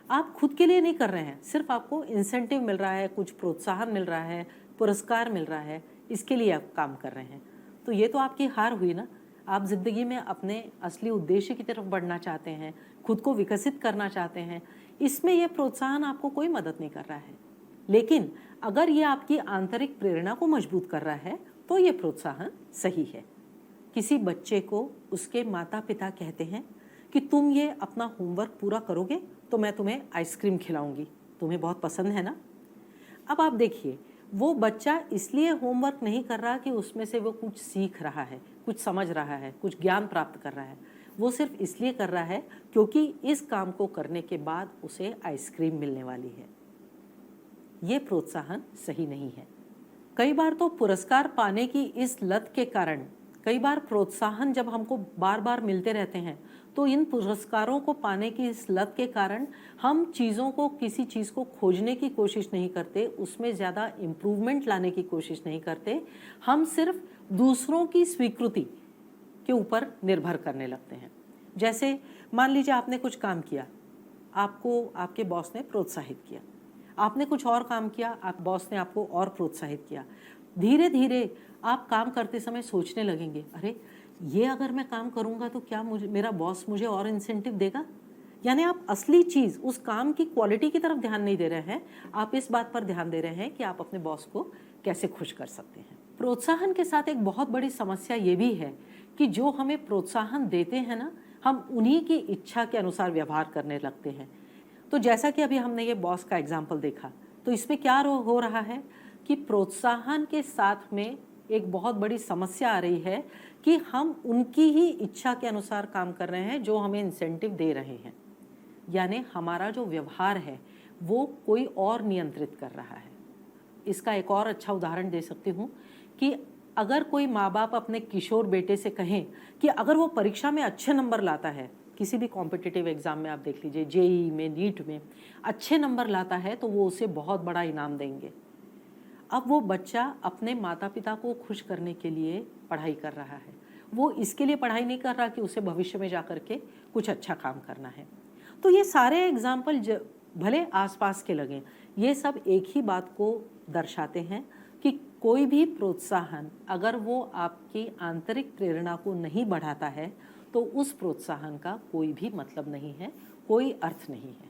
Speaker 2: आप खुद के लिए नहीं कर रहे हैं, सिर्फ आपको इंसेंटिव मिल रहा है, कुछ प्रोत्साहन मिल रहा है, पुरस्कार मिल रहा है, इसके लिए आप काम कर रहे हैं। तो ये तो आपकी हार हुई ना। आप ज़िंदगी में अपने असली उद्देश्य की तरफ बढ़ना चाहते हैं, खुद को विकसित करना चाहते हैं, इसमें यह प्रोत्साहन आपको कोई मदद नहीं कर रहा है। लेकिन अगर ये आपकी आंतरिक प्रेरणा को मजबूत कर रहा है तो ये प्रोत्साहन सही है। किसी बच्चे को उसके माता पिता कहते हैं कि तुम ये अपना होमवर्क पूरा करोगे तो मैं तुम्हें आइसक्रीम खिलाऊंगी, तुम्हें बहुत पसंद है ना। अब आप देखिए, वो बच्चा इसलिए होमवर्क नहीं कर रहा कि उसमें से वो कुछ सीख रहा है, कुछ समझ रहा है, कुछ ज्ञान प्राप्त कर रहा है। वो सिर्फ इसलिए कर रहा है क्योंकि इस काम को करने के बाद उसे आइसक्रीम मिलने वाली है। ये प्रोत्साहन सही नहीं है। कई बार तो पुरस्कार पाने की इस लत के कारण, कई बार प्रोत्साहन जब हमको बार बार मिलते रहते हैं तो इन पुरस्कारों को पाने की इस लत के कारण हम चीज़ों को, किसी चीज़ को खोजने की कोशिश नहीं करते, उसमें ज़्यादा इम्प्रूवमेंट लाने की कोशिश नहीं करते। हम सिर्फ दूसरों की स्वीकृति के ऊपर निर्भर करने लगते हैं। जैसे मान लीजिए आपने कुछ काम किया, आपको आपके बॉस ने प्रोत्साहित किया, आपने कुछ और काम किया, आप बॉस ने आपको और प्रोत्साहित किया। धीरे धीरे आप काम करते समय सोचने लगेंगे, अरे ये अगर मैं काम करूँगा तो क्या मेरा बॉस मुझे और इंसेंटिव देगा। यानी आप असली चीज़, उस काम की क्वालिटी की तरफ ध्यान नहीं दे रहे हैं, आप इस बात पर ध्यान दे रहे हैं कि आप अपने बॉस को कैसे खुश कर सकते हैं। प्रोत्साहन के साथ एक बहुत बड़ी समस्या ये भी है कि जो हमें प्रोत्साहन देते हैं ना, हम उन्हीं की इच्छा के अनुसार व्यवहार करने लगते हैं। तो जैसा कि अभी हमने ये बॉस का एग्जाम्पल देखा, तो इसमें क्या हो रहा है कि प्रोत्साहन के साथ में एक बहुत बड़ी समस्या आ रही है कि हम उनकी ही इच्छा के अनुसार काम कर रहे हैं जो हमें इंसेंटिव दे रहे हैं। यानी हमारा जो व्यवहार है वो कोई और नियंत्रित कर रहा है। इसका एक और अच्छा उदाहरण दे सकती हूँ कि अगर कोई माँ बाप अपने किशोर बेटे से कहें कि अगर वो परीक्षा में अच्छे नंबर लाता है, किसी भी कॉम्पिटिटिव एग्ज़ाम में आप देख लीजिए, जेईई में, नीट में अच्छे नंबर लाता है तो वो उसे बहुत बड़ा इनाम देंगे। अब वो बच्चा अपने माता पिता को खुश करने के लिए पढ़ाई कर रहा है, वो इसके लिए पढ़ाई नहीं कर रहा कि उसे भविष्य में जा कर के कुछ अच्छा काम करना है। तो ये सारे एग्जाम्पल भले आसपास के लगें, ये सब एक ही बात को दर्शाते हैं कि कोई भी प्रोत्साहन अगर वो आपकी आंतरिक प्रेरणा को नहीं बढ़ाता है तो उस प्रोत्साहन का कोई भी मतलब नहीं है, कोई अर्थ नहीं है।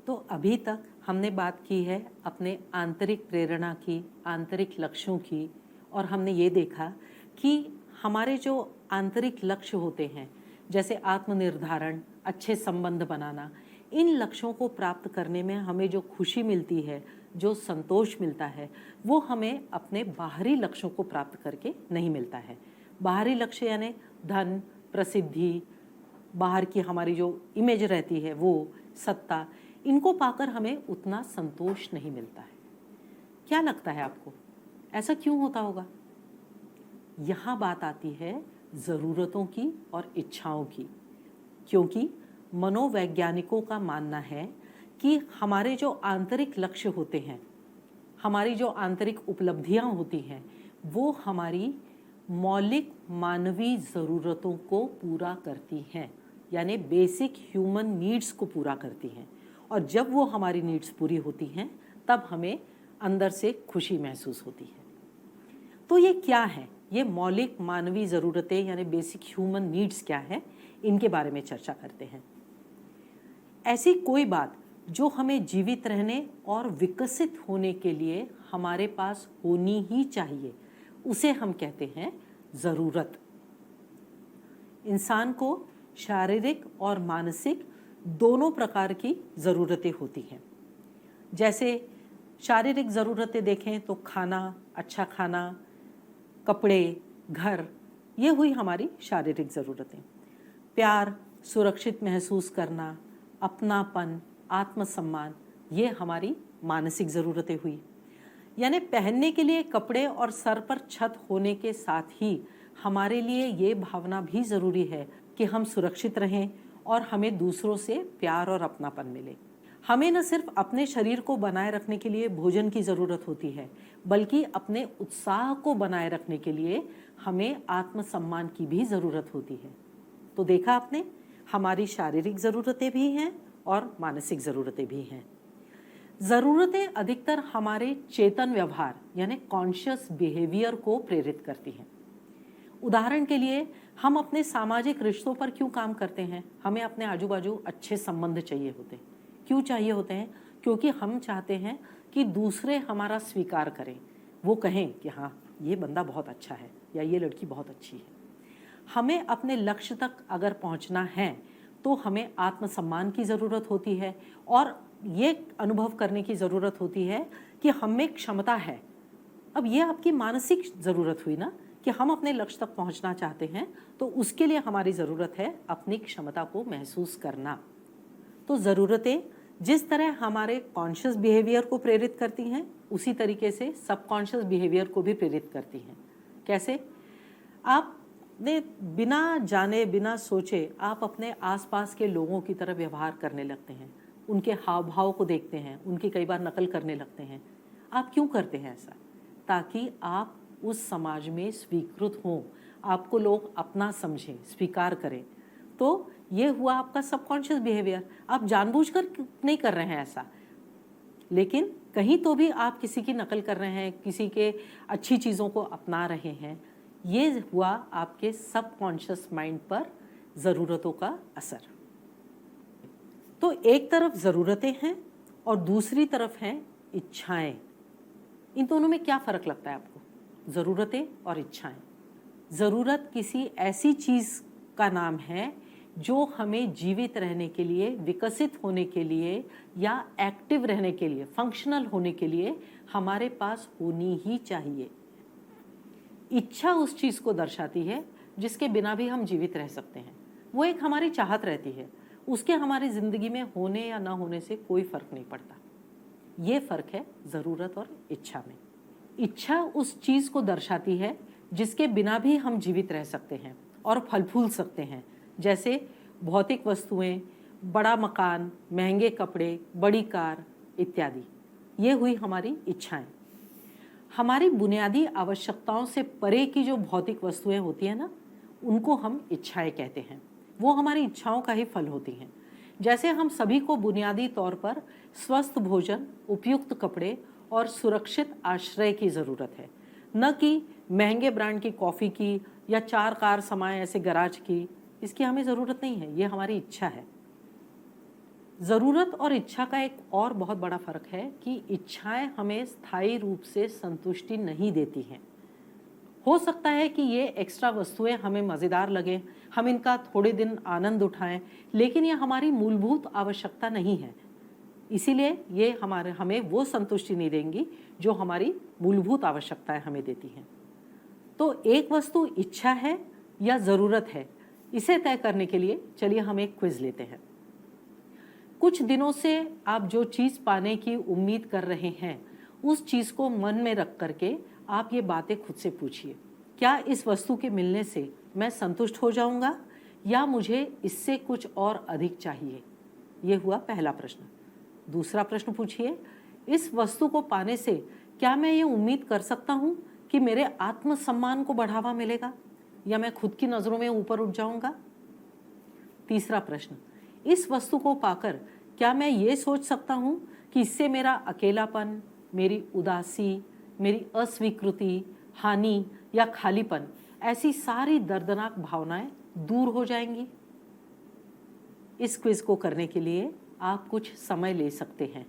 Speaker 2: तो अभी तक हमने बात की है अपने आंतरिक प्रेरणा की, आंतरिक लक्ष्यों की, और हमने ये देखा कि हमारे जो आंतरिक लक्ष्य होते हैं, जैसे आत्मनिर्धारण, अच्छे संबंध बनाना, इन लक्ष्यों को प्राप्त करने में हमें जो खुशी मिलती है, जो संतोष मिलता है, वो हमें अपने बाहरी लक्ष्यों को प्राप्त करके नहीं मिलता है। बाहरी लक्ष्य यानी धन, प्रसिद्धि, बाहर की हमारी जो इमेज रहती है वो, सत्ता, इनको पाकर हमें उतना संतोष नहीं मिलता है। क्या लगता है आपको, ऐसा क्यों होता होगा? यहाँ बात आती है ज़रूरतों की और इच्छाओं की, क्योंकि मनोवैज्ञानिकों का मानना है कि हमारे जो आंतरिक लक्ष्य होते हैं, हमारी जो आंतरिक उपलब्धियाँ होती हैं, वो हमारी मौलिक मानवीय ज़रूरतों को पूरा करती हैं, यानी बेसिक ह्यूमन नीड्स को पूरा करती हैं। और जब वो हमारी नीड्स पूरी होती हैं तब हमें अंदर से खुशी महसूस होती है। तो ये क्या है, ये मौलिक मानवीय ज़रूरतें यानी बेसिक ह्यूमन नीड्स क्या है, इनके बारे में चर्चा करते हैं। ऐसी कोई बात जो हमें जीवित रहने और विकसित होने के लिए हमारे पास होनी ही चाहिए, उसे हम कहते हैं ज़रूरत। इंसान को शारीरिक और मानसिक दोनों प्रकार की ज़रूरतें होती हैं। जैसे शारीरिक ज़रूरतें देखें तो खाना, अच्छा खाना, कपड़े, घर, ये हुई हमारी शारीरिक ज़रूरतें। प्यार, सुरक्षित महसूस करना, अपनापन, आत्मसम्मान, ये हमारी मानसिक ज़रूरतें हुई। यानी पहनने के लिए कपड़े और सर पर छत होने के साथ ही हमारे लिए ये भावना भी ज़रूरी है कि हम सुरक्षित रहें और हमें दूसरों से प्यार और अपनापन मिले। हमें न सिर्फ अपने शरीर को बनाए रखने के लिए भोजन की ज़रूरत होती है, बल्कि अपने उत्साह को बनाए रखने के लिए हमें आत्मसम्मान की भी ज़रूरत होती है। तो देखा आपने, हमारी शारीरिक ज़रूरतें भी हैं और मानसिक ज़रूरतें भी हैं। ज़रूरतें अधिकतर हमारे चेतन व्यवहार यानी कॉन्शियस बिहेवियर को प्रेरित करती हैं। उदाहरण के लिए, हम अपने सामाजिक रिश्तों पर क्यों काम करते हैं? हमें अपने आजू बाजू अच्छे संबंध चाहिए होते हैं। क्यों चाहिए होते हैं? क्योंकि हम चाहते हैं कि दूसरे हमारा स्वीकार करें, वो कहें कि हाँ, ये बंदा बहुत अच्छा है या ये लड़की बहुत अच्छी है। हमें अपने लक्ष्य तक अगर पहुंचना है तो हमें आत्मसम्मान की ज़रूरत होती है और ये अनुभव करने की ज़रूरत होती है कि हम में क्षमता है। अब ये आपकी मानसिक ज़रूरत हुई ना, कि हम अपने लक्ष्य तक पहुंचना चाहते हैं, तो उसके लिए हमारी ज़रूरत है अपनी क्षमता को महसूस करना। तो ज़रूरतें जिस तरह हमारे कॉन्शियस बिहेवियर को प्रेरित करती हैं, उसी तरीके से सबकॉन्शियस बिहेवियर को भी प्रेरित करती हैं। कैसे? आपने बिना जाने बिना सोचे आप अपने आसपास के लोगों की तरह व्यवहार करने लगते हैं, उनके हाव भाव को देखते हैं, उनकी कई बार नकल करने लगते हैं। आप क्यों करते हैं ऐसा? ताकि आप उस समाज में स्वीकृत हों, आपको लोग अपना समझें, स्वीकार करें। तो ये हुआ आपका सबकॉन्शियस बिहेवियर। आप जानबूझकर नहीं कर रहे हैं ऐसा, लेकिन कहीं तो भी आप किसी की नकल कर रहे हैं, किसी के अच्छी चीज़ों को अपना रहे हैं। ये हुआ आपके सबकॉन्शियस माइंड पर ज़रूरतों का असर। तो एक तरफ ज़रूरतें हैं और दूसरी तरफ हैं इच्छाएं। इन दोनों में क्या फ़र्क लगता है आपको? ज़रूरतें और इच्छाएं। ज़रूरत किसी ऐसी चीज़ का नाम है जो हमें जीवित रहने के लिए, विकसित होने के लिए या एक्टिव रहने के लिए, फंक्शनल होने के लिए हमारे पास होनी ही चाहिए। इच्छा उस चीज़ को दर्शाती है जिसके बिना भी हम जीवित रह सकते हैं। वो एक हमारी चाहत रहती है, उसके हमारी ज़िंदगी में होने या ना होने से कोई फ़र्क नहीं पड़ता। ये फ़र्क है ज़रूरत और इच्छा में। इच्छा उस चीज़ को दर्शाती है जिसके बिना भी हम जीवित रह सकते हैं और फल फूल सकते हैं, जैसे भौतिक वस्तुएं, बड़ा मकान, महंगे कपड़े, बड़ी कार इत्यादि। ये हुई हमारी इच्छाएं। हमारी बुनियादी आवश्यकताओं से परे की जो भौतिक वस्तुएं होती हैं ना, उनको हम इच्छाएं कहते हैं। वो हमारी इच्छाओं का ही फल होती हैं। जैसे हम सभी को बुनियादी तौर पर स्वस्थ भोजन, उपयुक्त कपड़े और सुरक्षित आश्रय की ज़रूरत है, न कि महंगे ब्रांड की कॉफ़ी की या 4 कार समाये ऐसे गराज की। इसकी हमें ज़रूरत नहीं है, ये हमारी इच्छा है। ज़रूरत और इच्छा का एक और बहुत बड़ा फ़र्क है कि इच्छाएं हमें स्थायी रूप से संतुष्टि नहीं देती हैं। हो सकता है कि ये एक्स्ट्रा वस्तुएं हमें मज़ेदार लगें, हम इनका थोड़े दिन आनंद उठाएं, लेकिन ये हमारी मूलभूत आवश्यकता नहीं है। इसीलिए ये हमें वो संतुष्टि नहीं देंगी जो हमारी मूलभूत आवश्यकताएं हमें देती हैं। तो एक वस्तु इच्छा है या ज़रूरत है, इसे तय करने के लिए चलिए हम एक क्विज़ लेते हैं। कुछ दिनों से आप जो चीज़ पाने की उम्मीद कर रहे हैं, उस चीज़ को मन में रख करके आप ये बातें खुद से पूछिए। क्या इस वस्तु के मिलने से मैं संतुष्ट हो जाऊंगा या मुझे इससे कुछ और अधिक चाहिए? ये हुआ पहला प्रश्न। दूसरा प्रश्न पूछिए, इस वस्तु को पाने से क्या मैं ये उम्मीद कर सकता हूँ कि मेरे आत्मसम्मान को बढ़ावा मिलेगा या मैं खुद की नज़रों में ऊपर उठ जाऊंगा? तीसरा प्रश्न, इस वस्तु को पाकर क्या मैं ये सोच सकता हूँ कि इससे मेरा अकेलापन, मेरी उदासी, मेरी अस्वीकृति, हानि या खालीपन, ऐसी सारी दर्दनाक भावनाएं दूर हो जाएंगी? इस क्विज को करने के लिए आप कुछ समय ले सकते हैं।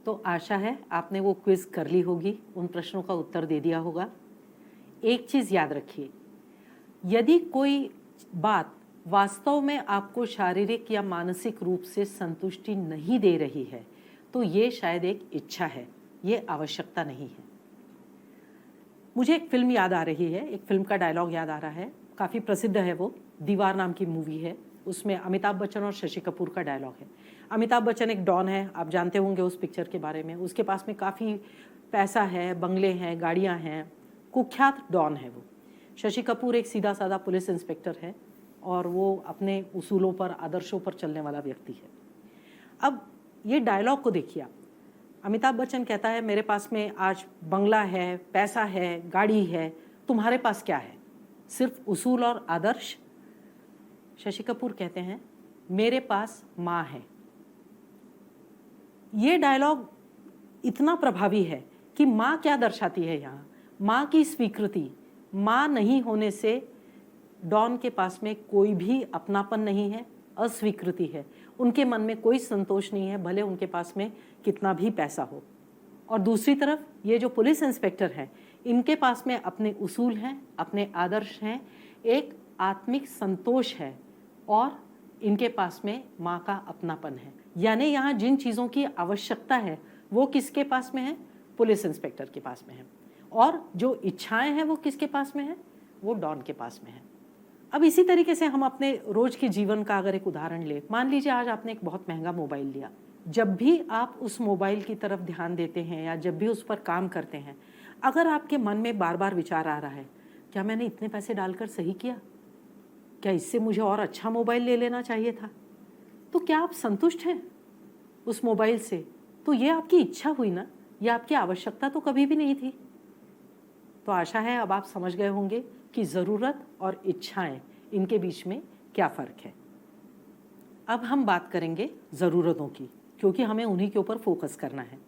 Speaker 2: तो आशा है आपने वो क्विज़ कर ली होगी, उन प्रश्नों का उत्तर दे दिया होगा। एक चीज़ याद रखिए, यदि कोई बात वास्तव में आपको शारीरिक या मानसिक रूप से संतुष्टि नहीं दे रही है, तो ये शायद एक इच्छा है, ये आवश्यकता नहीं है। मुझे एक फ़िल्म याद आ रही है, एक फ़िल्म का डायलॉग याद आ रहा है, काफ़ी प्रसिद्ध है वो, दीवार नाम की मूवी है। उसमें अमिताभ बच्चन और शशि कपूर का डायलॉग है। अमिताभ बच्चन एक डॉन है, आप जानते होंगे उस पिक्चर के बारे में। उसके पास में काफ़ी पैसा है, बंगले हैं, गाड़ियाँ हैं, कुख्यात डॉन है वो। शशि कपूर एक सीधा साधा पुलिस इंस्पेक्टर है और वो अपने उसूलों पर, आदर्शों पर चलने वाला व्यक्ति है। अब ये डायलॉग को देखिए आप। अमिताभ बच्चन कहता है, मेरे पास में आज बंगला है, पैसा है, गाड़ी है, तुम्हारे पास क्या है? सिर्फ उसूल और आदर्श? शशि कपूर कहते हैं, मेरे पास माँ है। ये डायलॉग इतना प्रभावी है कि माँ क्या दर्शाती है यहाँ? माँ की स्वीकृति। माँ नहीं होने से डॉन के पास में कोई भी अपनापन नहीं है, अस्वीकृति है। उनके मन में कोई संतोष नहीं है, भले उनके पास में कितना भी पैसा हो। और दूसरी तरफ ये जो पुलिस इंस्पेक्टर हैं, इनके पास में अपने उसूल हैं, अपने आदर्श हैं, एक आत्मिक संतोष है और इनके पास में माँ का अपनापन है। यानी यहाँ जिन चीज़ों की आवश्यकता है वो किसके पास में है? पुलिस इंस्पेक्टर के पास में है। और जो इच्छाएं हैं वो किसके पास में है? वो डॉन के पास में है। अब इसी तरीके से हम अपने रोज के जीवन का अगर एक उदाहरण ले, मान लीजिए आज आपने एक बहुत महंगा मोबाइल लिया। जब भी आप उस मोबाइल की तरफ ध्यान देते हैं या जब भी उस पर काम करते हैं, अगर आपके मन में बार बार विचार आ रहा है, क्या मैंने इतने पैसे डालकर सही किया? क्या इससे मुझे और अच्छा मोबाइल ले लेना चाहिए था? तो क्या आप संतुष्ट हैं उस मोबाइल से? तो ये आपकी इच्छा हुई ना, ये आपकी आवश्यकता तो कभी भी नहीं थी। तो आशा है अब आप समझ गए होंगे कि ज़रूरत और इच्छाएं, इनके बीच में क्या फ़र्क है। अब हम बात करेंगे ज़रूरतों की, क्योंकि हमें उन्हीं के ऊपर फोकस करना है।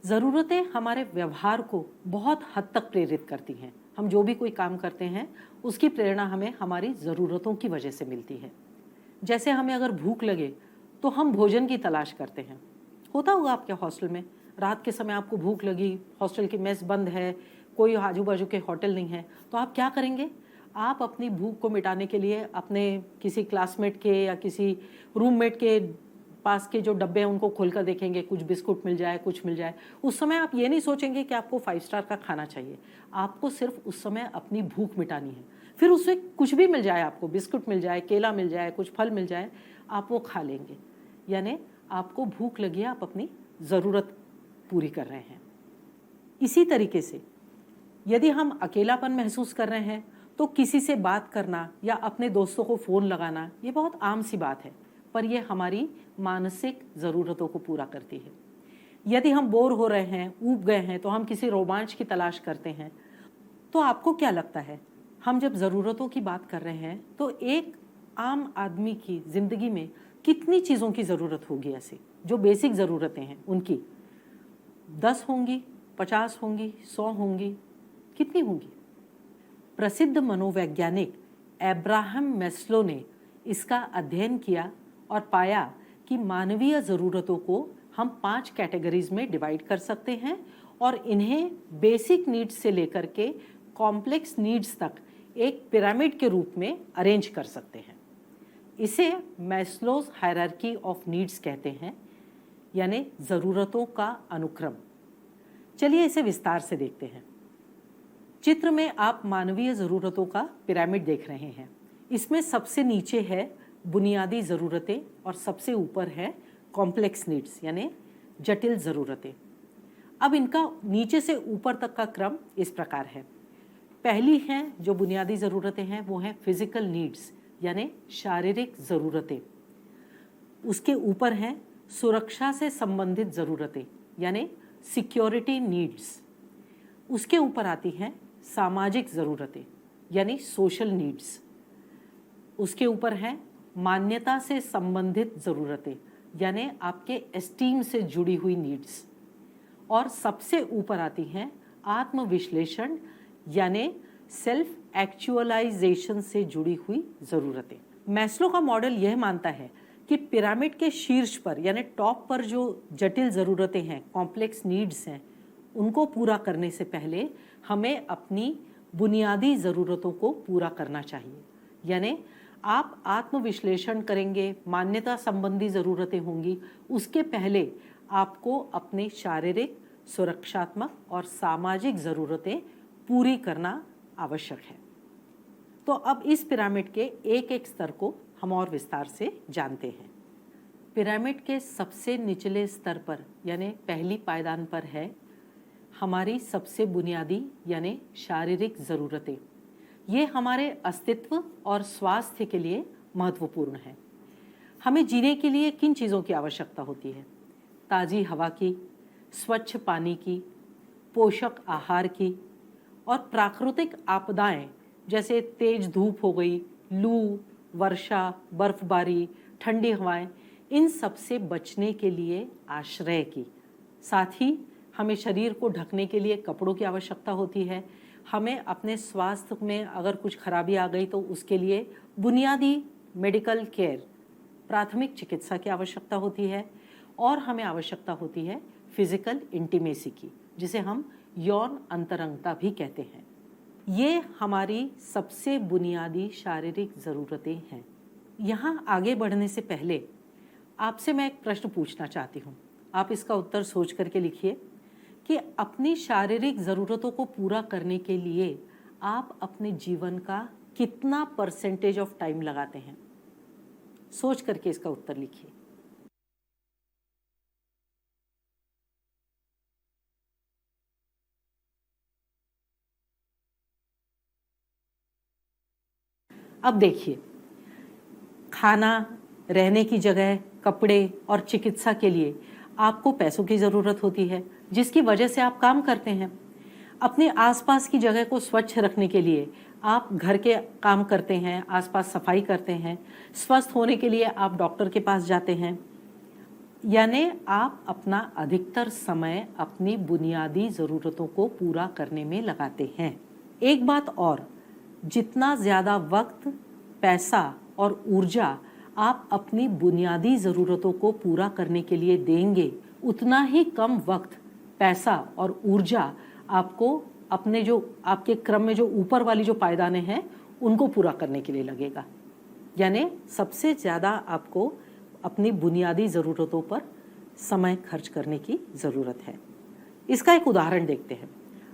Speaker 2: ज़रूरतें हमारे व्यवहार को बहुत हद तक प्रेरित करती हैं। हम जो भी कोई काम करते हैं उसकी प्रेरणा हमें हमारी ज़रूरतों की वजह से मिलती है। जैसे हमें अगर भूख लगे तो हम भोजन की तलाश करते हैं। होता होगा आपके हॉस्टल में, रात के समय आपको भूख लगी, हॉस्टल की मेस बंद है, कोई आजू बाजू के होटल नहीं है, तो आप क्या करेंगे? आप अपनी भूख को मिटाने के लिए अपने किसी क्लासमेट के या किसी रूममेट के पास के जो डब्बे हैं उनको खोलकर देखेंगे, कुछ बिस्कुट मिल जाए, कुछ मिल जाए। उस समय आप ये नहीं सोचेंगे कि आपको 5 स्टार का खाना चाहिए, आपको सिर्फ उस समय अपनी भूख मिटानी है। फिर उससे कुछ भी मिल जाए, आपको बिस्कुट मिल जाए, केला मिल जाए, कुछ फल मिल जाए, आप वो खा लेंगे। यानी आपको भूख लगी है, आप अपनी ज़रूरत पूरी कर रहे हैं। इसी तरीके से यदि हम अकेलापन महसूस कर रहे हैं तो किसी से बात करना या अपने दोस्तों को फ़ोन लगाना, ये बहुत आम सी बात है, पर यह हमारी मानसिक ज़रूरतों को पूरा करती है। यदि हम बोर हो रहे हैं, ऊब गए हैं, तो हम किसी रोमांच की तलाश करते हैं। तो आपको क्या लगता है, हम जब ज़रूरतों की बात कर रहे हैं तो एक आम आदमी की ज़िंदगी में कितनी चीज़ों की ज़रूरत होगी? ऐसे जो बेसिक ज़रूरतें हैं उनकी 10 होंगी, 50 होंगी, 100 होंगी, कितनी होंगी? प्रसिद्ध मनोवैज्ञानिक अब्राहम मैस्लो ने इसका अध्ययन किया और पाया कि मानवीय ज़रूरतों को हम 5 कैटेगरीज में डिवाइड कर सकते हैं और इन्हें बेसिक नीड्स से लेकर के कॉम्प्लेक्स नीड्स तक एक पिरामिड के रूप में अरेंज कर सकते हैं। इसे मैस्लोज हायरार्की ऑफ नीड्स कहते हैं, यानी ज़रूरतों का अनुक्रम। चलिए इसे विस्तार से देखते हैं। चित्र में आप मानवीय ज़रूरतों का पिरामिड देख रहे हैं। इसमें सबसे नीचे है बुनियादी ज़रूरतें और सबसे ऊपर है कॉम्प्लेक्स नीड्स, यानी जटिल ज़रूरतें। अब इनका नीचे से ऊपर तक का क्रम इस प्रकार है। पहली हैं जो बुनियादी ज़रूरतें हैं वो हैं फिजिकल नीड्स, यानी शारीरिक ज़रूरतें। उसके ऊपर हैं सुरक्षा से संबंधित ज़रूरतें, यानी सिक्योरिटी नीड्स। उसके ऊपर आती हैं सामाजिक ज़रूरतें, यानी सोशल नीड्स। उसके ऊपर हैं मान्यता से संबंधित ज़रूरतें, यानी आपके एस्टीम से जुड़ी हुई नीड्स। और सबसे ऊपर आती हैं आत्मविश्लेषण यानी सेल्फ एक्चुअलाइजेशन से जुड़ी हुई ज़रूरतें। मैस्लो का मॉडल यह मानता है कि पिरामिड के शीर्ष पर यानी टॉप पर जो जटिल ज़रूरतें हैं, कॉम्प्लेक्स नीड्स हैं, उनको पूरा करने से पहले हमें अपनी बुनियादी ज़रूरतों को पूरा करना चाहिए। यानी आप आत्मविश्लेषण करेंगे, मान्यता संबंधी ज़रूरतें होंगी, उसके पहले आपको अपने शारीरिक, सुरक्षात्मक और सामाजिक ज़रूरतें पूरी करना आवश्यक है। तो अब इस पिरामिड के एक एक स्तर को हम और विस्तार से जानते हैं। पिरामिड के सबसे निचले स्तर पर यानी पहली पायदान पर है हमारी सबसे बुनियादी यानी शारीरिक ज़रूरतें। ये हमारे अस्तित्व और स्वास्थ्य के लिए महत्वपूर्ण है। हमें जीने के लिए किन चीज़ों की आवश्यकता होती है? ताज़ी हवा की, स्वच्छ पानी की, पोषक आहार की और प्राकृतिक आपदाएं जैसे तेज धूप हो गई, लू, वर्षा, बर्फबारी, ठंडी हवाएं, इन सब से बचने के लिए आश्रय की। साथ ही हमें शरीर को ढकने के लिए कपड़ों की आवश्यकता होती है। हमें अपने स्वास्थ्य में अगर कुछ खराबी आ गई तो उसके लिए बुनियादी मेडिकल केयर, प्राथमिक चिकित्सा की आवश्यकता होती है। और हमें आवश्यकता होती है फिजिकल इंटीमेसी की, जिसे हम यौन अंतरंगता भी कहते हैं। ये हमारी सबसे बुनियादी शारीरिक ज़रूरतें हैं। यहाँ आगे बढ़ने से पहले आपसे मैं एक प्रश्न पूछना चाहती हूँ। आप इसका उत्तर सोच करके लिखिए कि अपनी शारीरिक ज़रूरतों को पूरा करने के लिए आप अपने जीवन का कितना % ऑफ टाइम लगाते हैं? सोच करके इसका उत्तर लिखिए। अब देखिए, खाना, रहने की जगह, कपड़े और चिकित्सा के लिए आपको पैसों की ज़रूरत होती है, जिसकी वजह से आप काम करते हैं। अपने आसपास की जगह को स्वच्छ रखने के लिए आप घर के काम करते हैं, आसपास सफाई करते हैं। स्वस्थ होने के लिए आप डॉक्टर के पास जाते हैं। यानी आप अपना अधिकतर समय अपनी बुनियादी ज़रूरतों को पूरा करने में लगाते हैं। एक बात और, जितना ज़्यादा वक्त, पैसा और ऊर्जा आप अपनी बुनियादी ज़रूरतों को पूरा करने के लिए देंगे, उतना ही कम वक्त, पैसा और ऊर्जा आपको अपने जो आपके क्रम में जो ऊपर वाली जो पायदानें हैं उनको पूरा करने के लिए लगेगा। यानी सबसे ज़्यादा आपको अपनी बुनियादी ज़रूरतों पर समय खर्च करने की ज़रूरत है। इसका एक उदाहरण देखते हैं।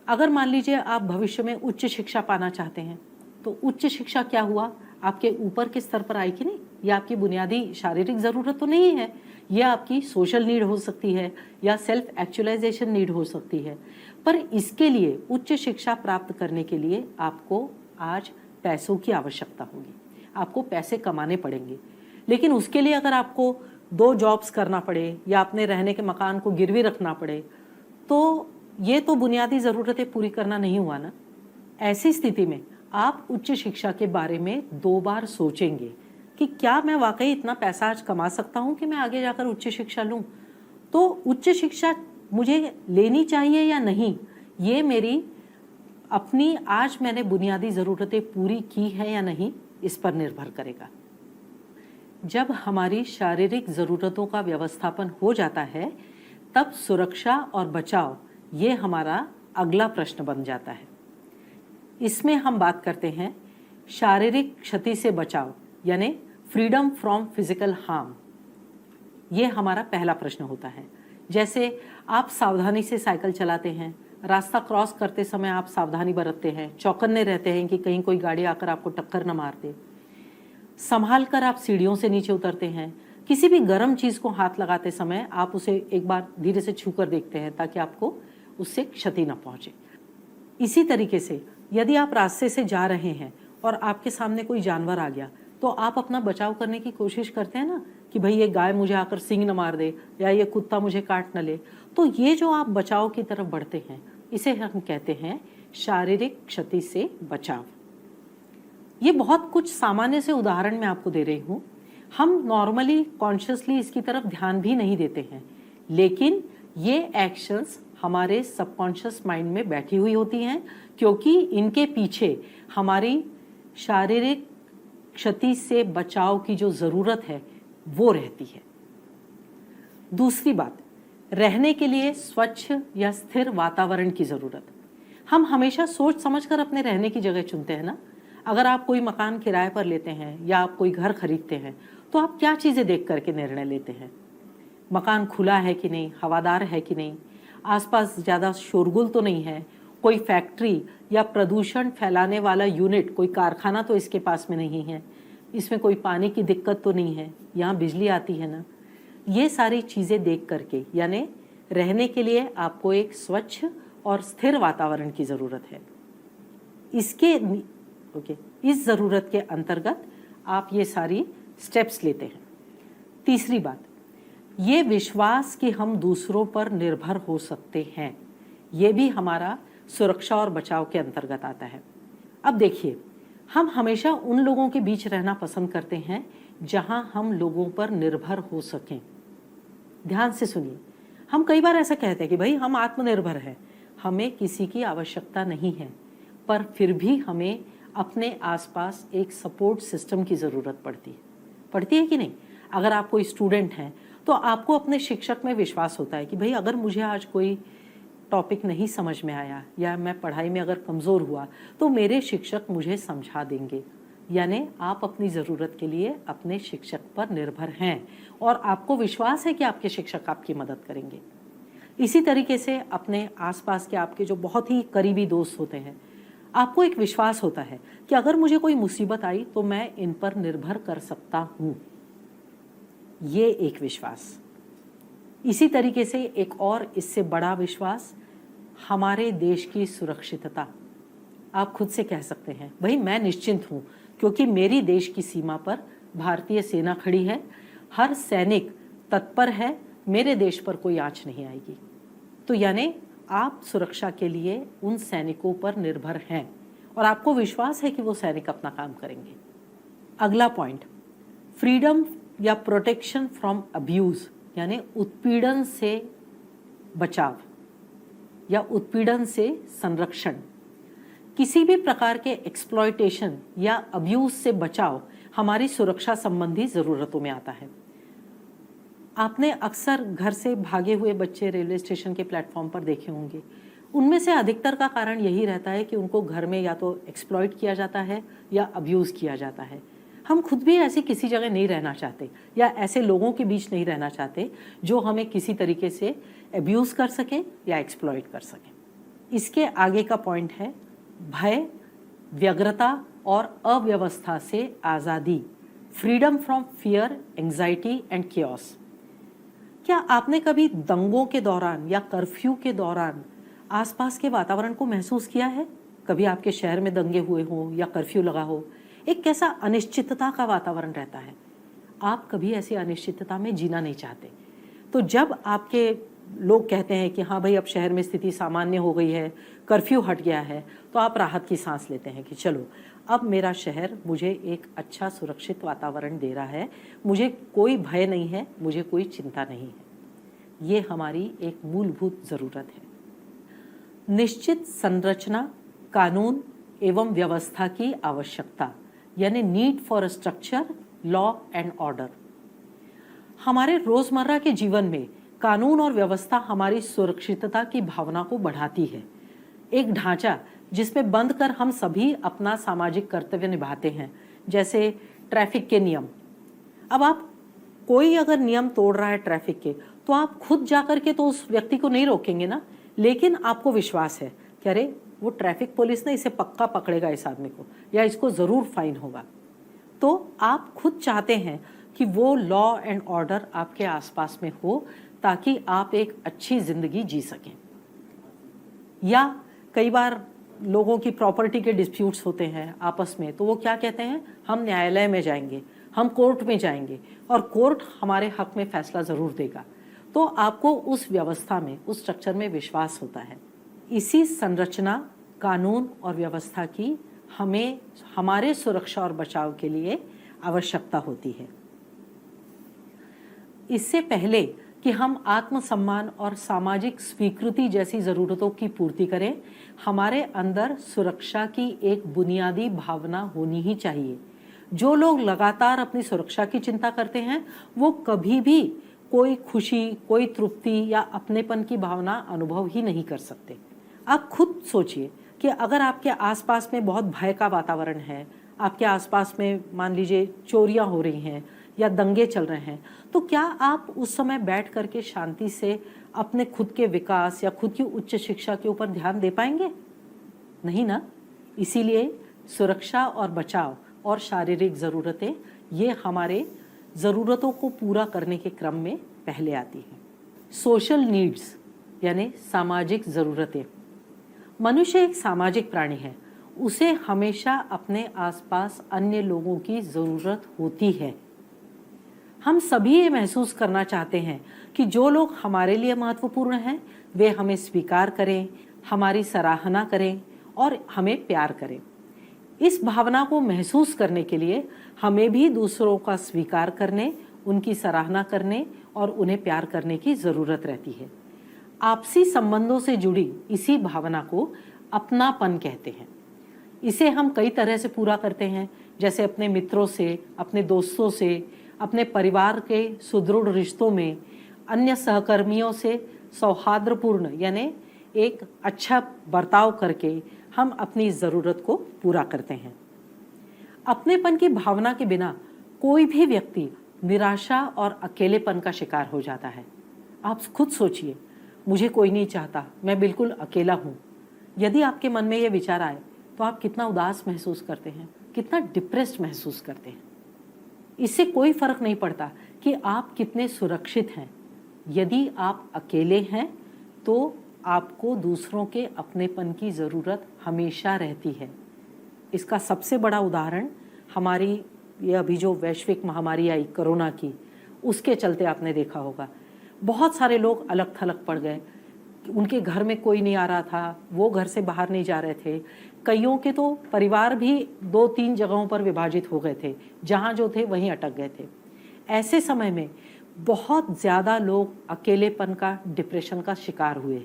Speaker 2: अगर मान लीजिए आप भविष्य में उच्च शिक्षा पाना चाहते हैं, तो उच्च शिक्षा क्या हुआ? आपके ऊपर के स्तर पर आई कि नहीं? यह आपकी बुनियादी शारीरिक ज़रूरत तो नहीं है, यह आपकी सोशल नीड हो सकती है या सेल्फ एक्चुअलाइजेशन नीड हो सकती है। पर इसके लिए, उच्च शिक्षा प्राप्त करने के लिए आपको आज पैसों की आवश्यकता होगी, आपको पैसे कमाने पड़ेंगे। लेकिन उसके लिए अगर आपको 2 जॉब्स करना पड़े या अपने रहने के मकान को गिरवी रखना पड़े, तो ये तो बुनियादी ज़रूरतें पूरी करना नहीं हुआ ना। ऐसी स्थिति में आप उच्च शिक्षा के बारे में 2 बार सोचेंगे कि क्या मैं वाकई इतना पैसा आज कमा सकता हूँ कि मैं आगे जाकर उच्च शिक्षा लूँ? तो उच्च शिक्षा मुझे लेनी चाहिए या नहीं, ये मेरी अपनी आज मैंने बुनियादी ज़रूरतें पूरी की है या नहीं, इस पर निर्भर करेगा। जब हमारी शारीरिक ज़रूरतों का व्यवस्थापन हो जाता है, तब सुरक्षा और बचाव ये हमारा अगला प्रश्न बन जाता है। इसमें हम बात करते हैं शारीरिक क्षति से बचाव यानी फ्रीडम फ्रॉम फिजिकल हार्म। ये हमारा पहला प्रश्न होता है। जैसे आप सावधानी से साइकिल चलाते हैं, रास्ता क्रॉस करते समय आप सावधानी बरतते हैं, चौकन्ने रहते हैं कि कहीं कोई गाड़ी आकर आपको टक्कर न मार दे। संभाल कर आप सीढ़ियों से नीचे उतरते हैं। किसी भी गर्म चीज़ को हाथ लगाते समय आप उसे एक बार धीरे से छू कर देखते हैं ताकि आपको उससे क्षति न पहुँचे। इसी तरीके से यदि आप रास्ते से जा रहे हैं और आपके सामने कोई जानवर आ गया, तो आप अपना बचाव करने की कोशिश करते हैं ना कि भाई ये गाय मुझे आकर सींग न मार दे या ये कुत्ता मुझे काट न ले। तो ये जो आप बचाव की तरफ बढ़ते हैं, इसे हम कहते हैं शारीरिक क्षति से बचाव। ये बहुत कुछ सामान्य से उदाहरण मैं आपको दे रही हूँ। हम नॉर्मली कॉन्शियसली इसकी तरफ ध्यान भी नहीं देते हैं, लेकिन ये एक्शंस हमारे सबकॉन्शियस माइंड में बैठी हुई होती हैं, क्योंकि इनके पीछे हमारी शारीरिक क्षति से बचाव की जो ज़रूरत है वो रहती है। दूसरी बात, रहने के लिए स्वच्छ या स्थिर वातावरण की ज़रूरत। हम हमेशा सोच समझकर अपने रहने की जगह चुनते हैं ना। अगर आप कोई मकान किराए पर लेते हैं या आप कोई घर खरीदते हैं तो आप क्या चीज़ें देख करके निर्णय लेते हैं? मकान खुला है कि नहीं, हवादार है कि नहीं, आसपास ज़्यादा शोरगुल तो नहीं है, कोई फैक्ट्री या प्रदूषण फैलाने वाला यूनिट, कोई कारखाना तो इसके पास में नहीं है, इसमें कोई पानी की दिक्कत तो नहीं है, यहाँ बिजली आती है ना। ये सारी चीज़ें देख करके, यानी रहने के लिए आपको एक स्वच्छ और स्थिर वातावरण की ज़रूरत है। इस ज़रूरत के अंतर्गत आप ये सारी स्टेप्स लेते हैं। तीसरी बात, ये विश्वास कि हम दूसरों पर निर्भर हो सकते हैं, ये भी हमारा सुरक्षा और बचाव के अंतर्गत आता है। अब देखिए, हम हमेशा उन लोगों के बीच रहना पसंद करते हैं जहां हम लोगों पर निर्भर हो सकें। ध्यान से सुनिए, हम कई बार ऐसा कहते हैं कि भाई हम आत्मनिर्भर हैं, हमें किसी की आवश्यकता नहीं है, पर फिर भी हमें अपने आसपास एक सपोर्ट सिस्टम की ज़रूरत पड़ती है कि नहीं? अगर आप कोई स्टूडेंट हैं तो आपको अपने शिक्षक में विश्वास होता है कि भाई अगर मुझे आज कोई टॉपिक नहीं समझ में आया या मैं पढ़ाई में अगर कमज़ोर हुआ तो मेरे शिक्षक मुझे समझा देंगे। यानी आप अपनी ज़रूरत के लिए अपने शिक्षक पर निर्भर हैं और आपको विश्वास है कि आपके शिक्षक आपकी मदद करेंगे। इसी तरीके से अपने आसपास के आपके जो बहुत ही करीबी दोस्त होते हैं, आपको एक विश्वास होता है कि अगर मुझे कोई मुसीबत आई तो मैं इन पर निर्भर कर सकता हूँ। ये एक विश्वास। इसी तरीके से एक और इससे बड़ा विश्वास, हमारे देश की सुरक्षितता। आप खुद से कह सकते हैं भाई मैं निश्चिंत हूँ क्योंकि मेरी देश की सीमा पर भारतीय सेना खड़ी है, हर सैनिक तत्पर है, मेरे देश पर कोई आंच नहीं आएगी। तो यानी आप सुरक्षा के लिए उन सैनिकों पर निर्भर हैं और आपको विश्वास है कि वो सैनिक अपना काम करेंगे। अगला पॉइंट, फ्रीडम या प्रोटेक्शन फ्रॉम अब्यूज़, यानी उत्पीड़न से बचाव या उत्पीड़न से संरक्षण। किसी भी प्रकार के एक्सप्लॉयटेशन या अब्यूज से बचाव हमारी सुरक्षा संबंधी ज़रूरतों में आता है। आपने अक्सर घर से भागे हुए बच्चे रेलवे स्टेशन के प्लेटफॉर्म पर देखे होंगे। उनमें से अधिकतर का कारण यही रहता है कि उनको घर में या तो एक्सप्लॉइट किया जाता है या अब्यूज़ किया जाता है। हम खुद भी ऐसी किसी जगह नहीं रहना चाहते या ऐसे लोगों के बीच नहीं रहना चाहते जो हमें किसी तरीके से अब्यूज़ कर सके या एक्सप्लॉइट कर सके। इसके आगे का पॉइंट है भय, व्यग्रता और अव्यवस्था से आज़ादी, freedom from fear, anxiety and chaos. क्या आपने कभी दंगों के दौरान या कर्फ्यू के दौरान आसपास के वातावरण को महसूस किया है? कभी आपके शहर में दंगे हुए हों या कर्फ्यू लगा हो, एक कैसा अनिश्चितता का वातावरण रहता है। आप कभी ऐसी अनिश्चितता में जीना नहीं चाहते। तो जब आपके लोग कहते हैं कि हाँ भाई अब शहर में स्थिति सामान्य हो गई है, कर्फ्यू हट गया है, तो आप राहत की सांस लेते हैं कि चलो अब मेरा शहर मुझे एक अच्छा सुरक्षित वातावरण दे रहा है, मुझे कोई भय नहीं है, मुझे कोई चिंता नहीं है। ये हमारी एक मूलभूत ज़रूरत है। निश्चित संरचना, कानून एवं व्यवस्था की आवश्यकता, यानी need for structure, law and order. हमारे रोज़मर्रा के जीवन में कानून और व्यवस्था हमारी सुरक्षितता की भावना को बढ़ाती है। एक ढांचा जिसमें बंद कर हम सभी अपना सामाजिक कर्तव्य निभाते हैं, जैसे ट्रैफिक के नियम। अब आप कोई अगर नियम तोड़ रहा है ट्रैफिक के, तो आप खुद जाकर के तो उस व्यक्ति को नहीं रोकेंगे ना, लेकिन आपको विश्वास है कि अरे वो ट्रैफिक पुलिस ने इसे पक्का पकड़ेगा, इस आदमी को, या इसको ज़रूर फाइन होगा। तो आप खुद चाहते हैं कि वो लॉ एंड ऑर्डर आपके आसपास में हो ताकि आप एक अच्छी ज़िंदगी जी सकें। या कई बार लोगों की प्रॉपर्टी के डिस्प्यूट्स होते हैं आपस में, तो वो क्या कहते हैं, हम न्यायालय में जाएंगे, हम कोर्ट में जाएंगे और कोर्ट हमारे हक में फैसला ज़रूर देगा। तो आपको उस व्यवस्था में, उस स्ट्रक्चर में विश्वास होता है। इसी संरचना, कानून और व्यवस्था की हमें हमारे सुरक्षा और बचाव के लिए आवश्यकता होती है। इससे पहले कि हम आत्मसम्मान और सामाजिक स्वीकृति जैसी ज़रूरतों की पूर्ति करें, हमारे अंदर सुरक्षा की एक बुनियादी भावना होनी ही चाहिए। जो लोग लगातार अपनी सुरक्षा की चिंता करते हैं, वो कभी भी कोई खुशी, कोई तृप्ति या अपनेपन की भावना अनुभव ही नहीं कर सकते। आप खुद सोचिए कि अगर आपके आसपास में बहुत भय का वातावरण है, आपके आसपास में मान लीजिए चोरियां हो रही हैं या दंगे चल रहे हैं, तो क्या आप उस समय बैठ करके शांति से अपने खुद के विकास या खुद की उच्च शिक्षा के ऊपर ध्यान दे पाएंगे? नहीं ना। इसीलिए सुरक्षा और बचाव और शारीरिक ज़रूरतें ये हमारे ज़रूरतों को पूरा करने के क्रम में पहले आती हैं। सोशल नीड्स यानी सामाजिक ज़रूरतें। मनुष्य एक सामाजिक प्राणी है, उसे हमेशा अपने आसपास अन्य लोगों की ज़रूरत होती है। हम सभी ये महसूस करना चाहते हैं कि जो लोग हमारे लिए महत्वपूर्ण हैं वे हमें स्वीकार करें, हमारी सराहना करें और हमें प्यार करें। इस भावना को महसूस करने के लिए हमें भी दूसरों का स्वीकार करने, उनकी सराहना करने और उन्हें प्यार करने की ज़रूरत रहती है। आपसी संबंधों से जुड़ी इसी भावना को अपनापन कहते हैं। इसे हम कई तरह से पूरा करते हैं, जैसे अपने मित्रों से, अपने दोस्तों से, अपने परिवार के सुदृढ़ रिश्तों में, अन्य सहकर्मियों से सौहार्दपूर्ण यानी एक अच्छा बर्ताव करके हम अपनी ज़रूरत को पूरा करते हैं। अपनेपन की भावना के बिना कोई भी व्यक्ति निराशा और अकेलेपन का शिकार हो जाता है। आप खुद सोचिए, मुझे कोई नहीं चाहता, मैं बिल्कुल अकेला हूँ। यदि आपके मन में ये विचार आए तो आप कितना उदास महसूस करते हैं, कितना डिप्रेस्ड महसूस करते हैं। इससे कोई फर्क नहीं पड़ता कि आप कितने सुरक्षित हैं। यदि आप अकेले हैं तो आपको दूसरों के अपनेपन की ज़रूरत हमेशा रहती है। इसका सबसे बड़ा उदाहरण हमारी ये अभी जो वैश्विक महामारी आई कोरोना की, उसके चलते आपने देखा होगा। बहुत सारे लोग अलग थलग पड़ गए, उनके घर में कोई नहीं आ रहा था, वो घर से बाहर नहीं जा रहे थे। कईयों के तो परिवार भी 2-3 जगहों पर विभाजित हो गए थे, जहाँ जो थे वहीं अटक गए थे। ऐसे समय में बहुत ज़्यादा लोग अकेलेपन का, डिप्रेशन का शिकार हुए।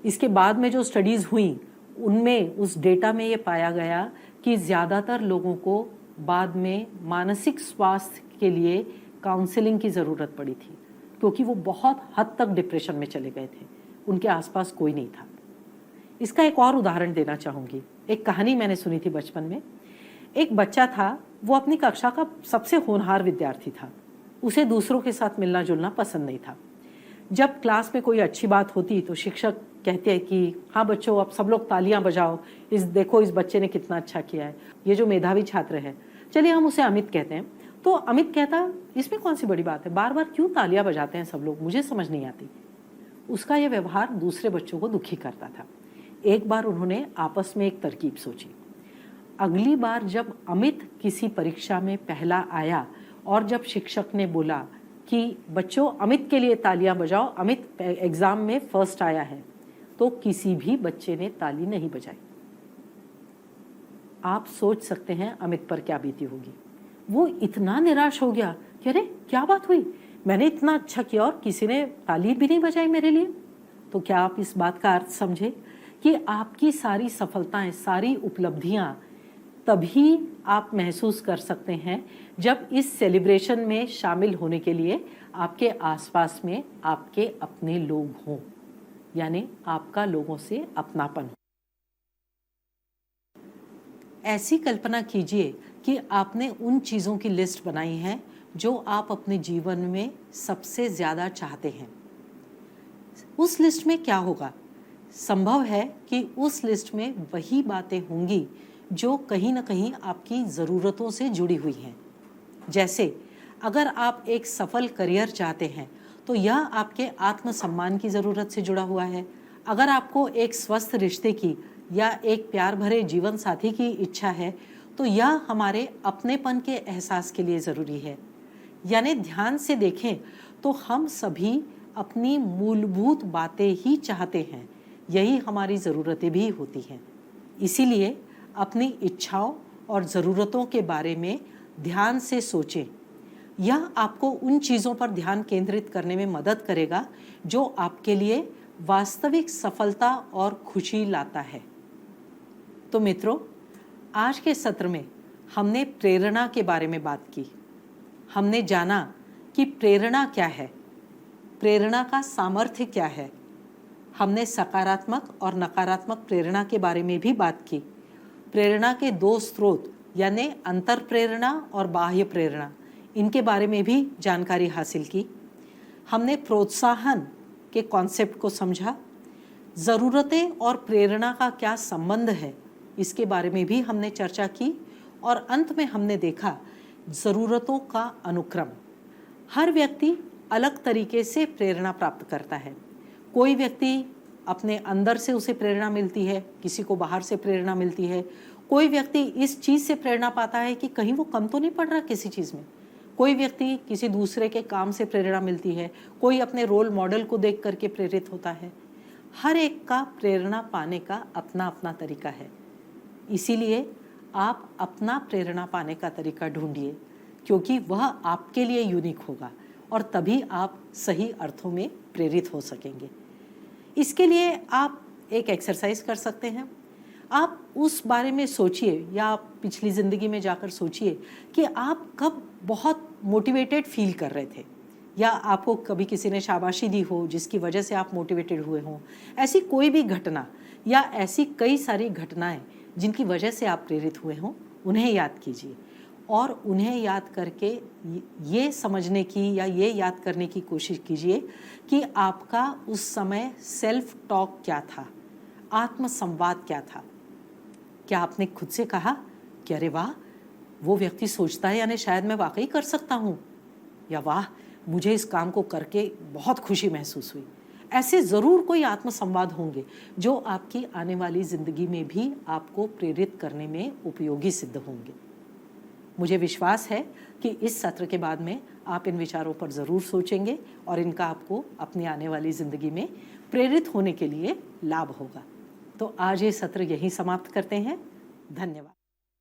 Speaker 2: इसके बाद में जो स्टडीज़ हुई उनमें, उस डेटा में ये पाया गया कि ज़्यादातर लोगों को बाद में मानसिक स्वास्थ्य के लिए काउंसलिंग की ज़रूरत पड़ी थी, क्योंकि वो बहुत हद तक डिप्रेशन में चले गए थे, उनके आसपास कोई नहीं था। इसका एक और उदाहरण देना चाहूँगी। एक कहानी मैंने सुनी थी बचपन में। एक बच्चा था, वो अपनी कक्षा का सबसे होनहार विद्यार्थी था। उसे दूसरों के साथ मिलना जुलना पसंद नहीं था। जब क्लास में कोई अच्छी बात होती तो शिक्षक कहते हैं कि हाँ बच्चों, अब सब लोग तालियां बजाओ, देखो इस बच्चे ने कितना अच्छा किया है, ये जो मेधावी छात्र है, चलिए हम उसे अमित कहते हैं। तो अमित कहता, इसमें कौन सी बड़ी बात है, बार बार क्यों तालियां बजाते हैं सब लोग, मुझे समझ नहीं आती। उसका यह व्यवहार दूसरे बच्चों को दुखी करता था। एक बार उन्होंने आपस में एक तरकीब सोची। अगली बार जब अमित किसी परीक्षा में पहला आया और जब शिक्षक ने बोला कि बच्चों अमित के लिए तालियां बजाओ, अमित एग्जाम में फर्स्ट आया है, तो किसी भी बच्चे ने ताली नहीं बजाई। आप सोच सकते हैं अमित पर क्या बीती होगी। वो इतना निराश हो गया कि अरे क्या बात हुई, मैंने इतना अच्छा किया और किसी ने ताली भी नहीं बजाई मेरे लिए। तो क्या आप इस बात का अर्थ समझे कि आपकी सारी सफलताएं, सारी उपलब्धियां तभी आप महसूस कर सकते हैं जब इस सेलिब्रेशन में शामिल होने के लिए आपके आसपास में आपके अपने लोग हों, यानी आपका लोगों से अपनापन हो। ऐसी कल्पना कीजिए कि आपने उन चीज़ों की लिस्ट बनाई है जो आप अपने जीवन में सबसे ज़्यादा चाहते हैं। उस लिस्ट में क्या होगा? संभव है कि उस लिस्ट में वही बातें होंगी जो कहीं ना कहीं आपकी ज़रूरतों से जुड़ी हुई हैं। जैसे अगर आप एक सफल करियर चाहते हैं तो यह आपके आत्मसम्मान की ज़रूरत से जुड़ा हुआ है। अगर आपको एक स्वस्थ रिश्ते की या एक प्यार भरे जीवन साथी की इच्छा है तो यह हमारे अपनेपन के एहसास के लिए ज़रूरी है। यानी ध्यान से देखें तो हम सभी अपनी मूलभूत बातें ही चाहते हैं, यही हमारी ज़रूरतें भी होती हैं। इसीलिए अपनी इच्छाओं और ज़रूरतों के बारे में ध्यान से सोचें। यह आपको उन चीज़ों पर ध्यान केंद्रित करने में मदद करेगा जो आपके लिए वास्तविक सफलता और खुशी लाता है। तो मित्रों, आज के सत्र में हमने प्रेरणा के बारे में बात की। हमने जाना कि प्रेरणा क्या है, प्रेरणा का सामर्थ्य क्या है। हमने सकारात्मक और नकारात्मक प्रेरणा के बारे में भी बात की। प्रेरणा के दो स्रोत यानी अंतर प्रेरणा और बाह्य प्रेरणा, इनके बारे में भी जानकारी हासिल की। हमने प्रोत्साहन के कॉन्सेप्ट को समझा। ज़रूरतें और प्रेरणा का क्या संबंध है, इसके बारे में भी हमने चर्चा की। और अंत में हमने देखा ज़रूरतों का अनुक्रम। हर व्यक्ति अलग तरीके से प्रेरणा प्राप्त करता है। कोई व्यक्ति अपने अंदर से उसे प्रेरणा मिलती है, किसी को बाहर से प्रेरणा मिलती है। कोई व्यक्ति इस चीज़ से प्रेरणा पाता है कि कहीं वो कम तो नहीं पड़ रहा किसी चीज़ में। कोई व्यक्ति किसी दूसरे के काम से प्रेरणा मिलती है। कोई अपने रोल मॉडल को देख करके प्रेरित होता है। हर एक का प्रेरणा पाने का अपना अपना तरीका है। इसीलिए आप अपना प्रेरणा पाने का तरीका ढूंढिए, क्योंकि वह आपके लिए यूनिक होगा और तभी आप सही अर्थों में प्रेरित हो सकेंगे। इसके लिए आप एक एक्सरसाइज कर सकते हैं। आप उस बारे में सोचिए या आप पिछली ज़िंदगी में जाकर सोचिए कि आप कब बहुत मोटिवेटेड फील कर रहे थे, या आपको कभी किसी ने शाबाशी दी हो जिसकी वजह से आप मोटिवेटेड हुए हों। ऐसी कोई भी घटना या ऐसी कई सारी घटनाएं जिनकी वजह से आप प्रेरित हुए हों, उन्हें याद कीजिए और उन्हें याद करके ये समझने की या ये याद करने की कोशिश कीजिए कि आपका उस समय सेल्फ टॉक क्या था, आत्मसंवाद क्या था। क्या आपने खुद से कहा कि अरे वाह, वो व्यक्ति सोचता है यानी शायद मैं वाकई कर सकता हूँ, या वाह, मुझे इस काम को करके बहुत खुशी महसूस हुई। ऐसे ज़रूर कोई आत्मसंवाद होंगे जो आपकी आने वाली ज़िंदगी में भी आपको प्रेरित करने में उपयोगी सिद्ध होंगे। मुझे विश्वास है कि इस सत्र के बाद में आप इन विचारों पर ज़रूर सोचेंगे और इनका आपको अपनी आने वाली ज़िंदगी में प्रेरित होने के लिए लाभ होगा। तो आज ये सत्र यहीं समाप्त करते हैं। धन्यवाद।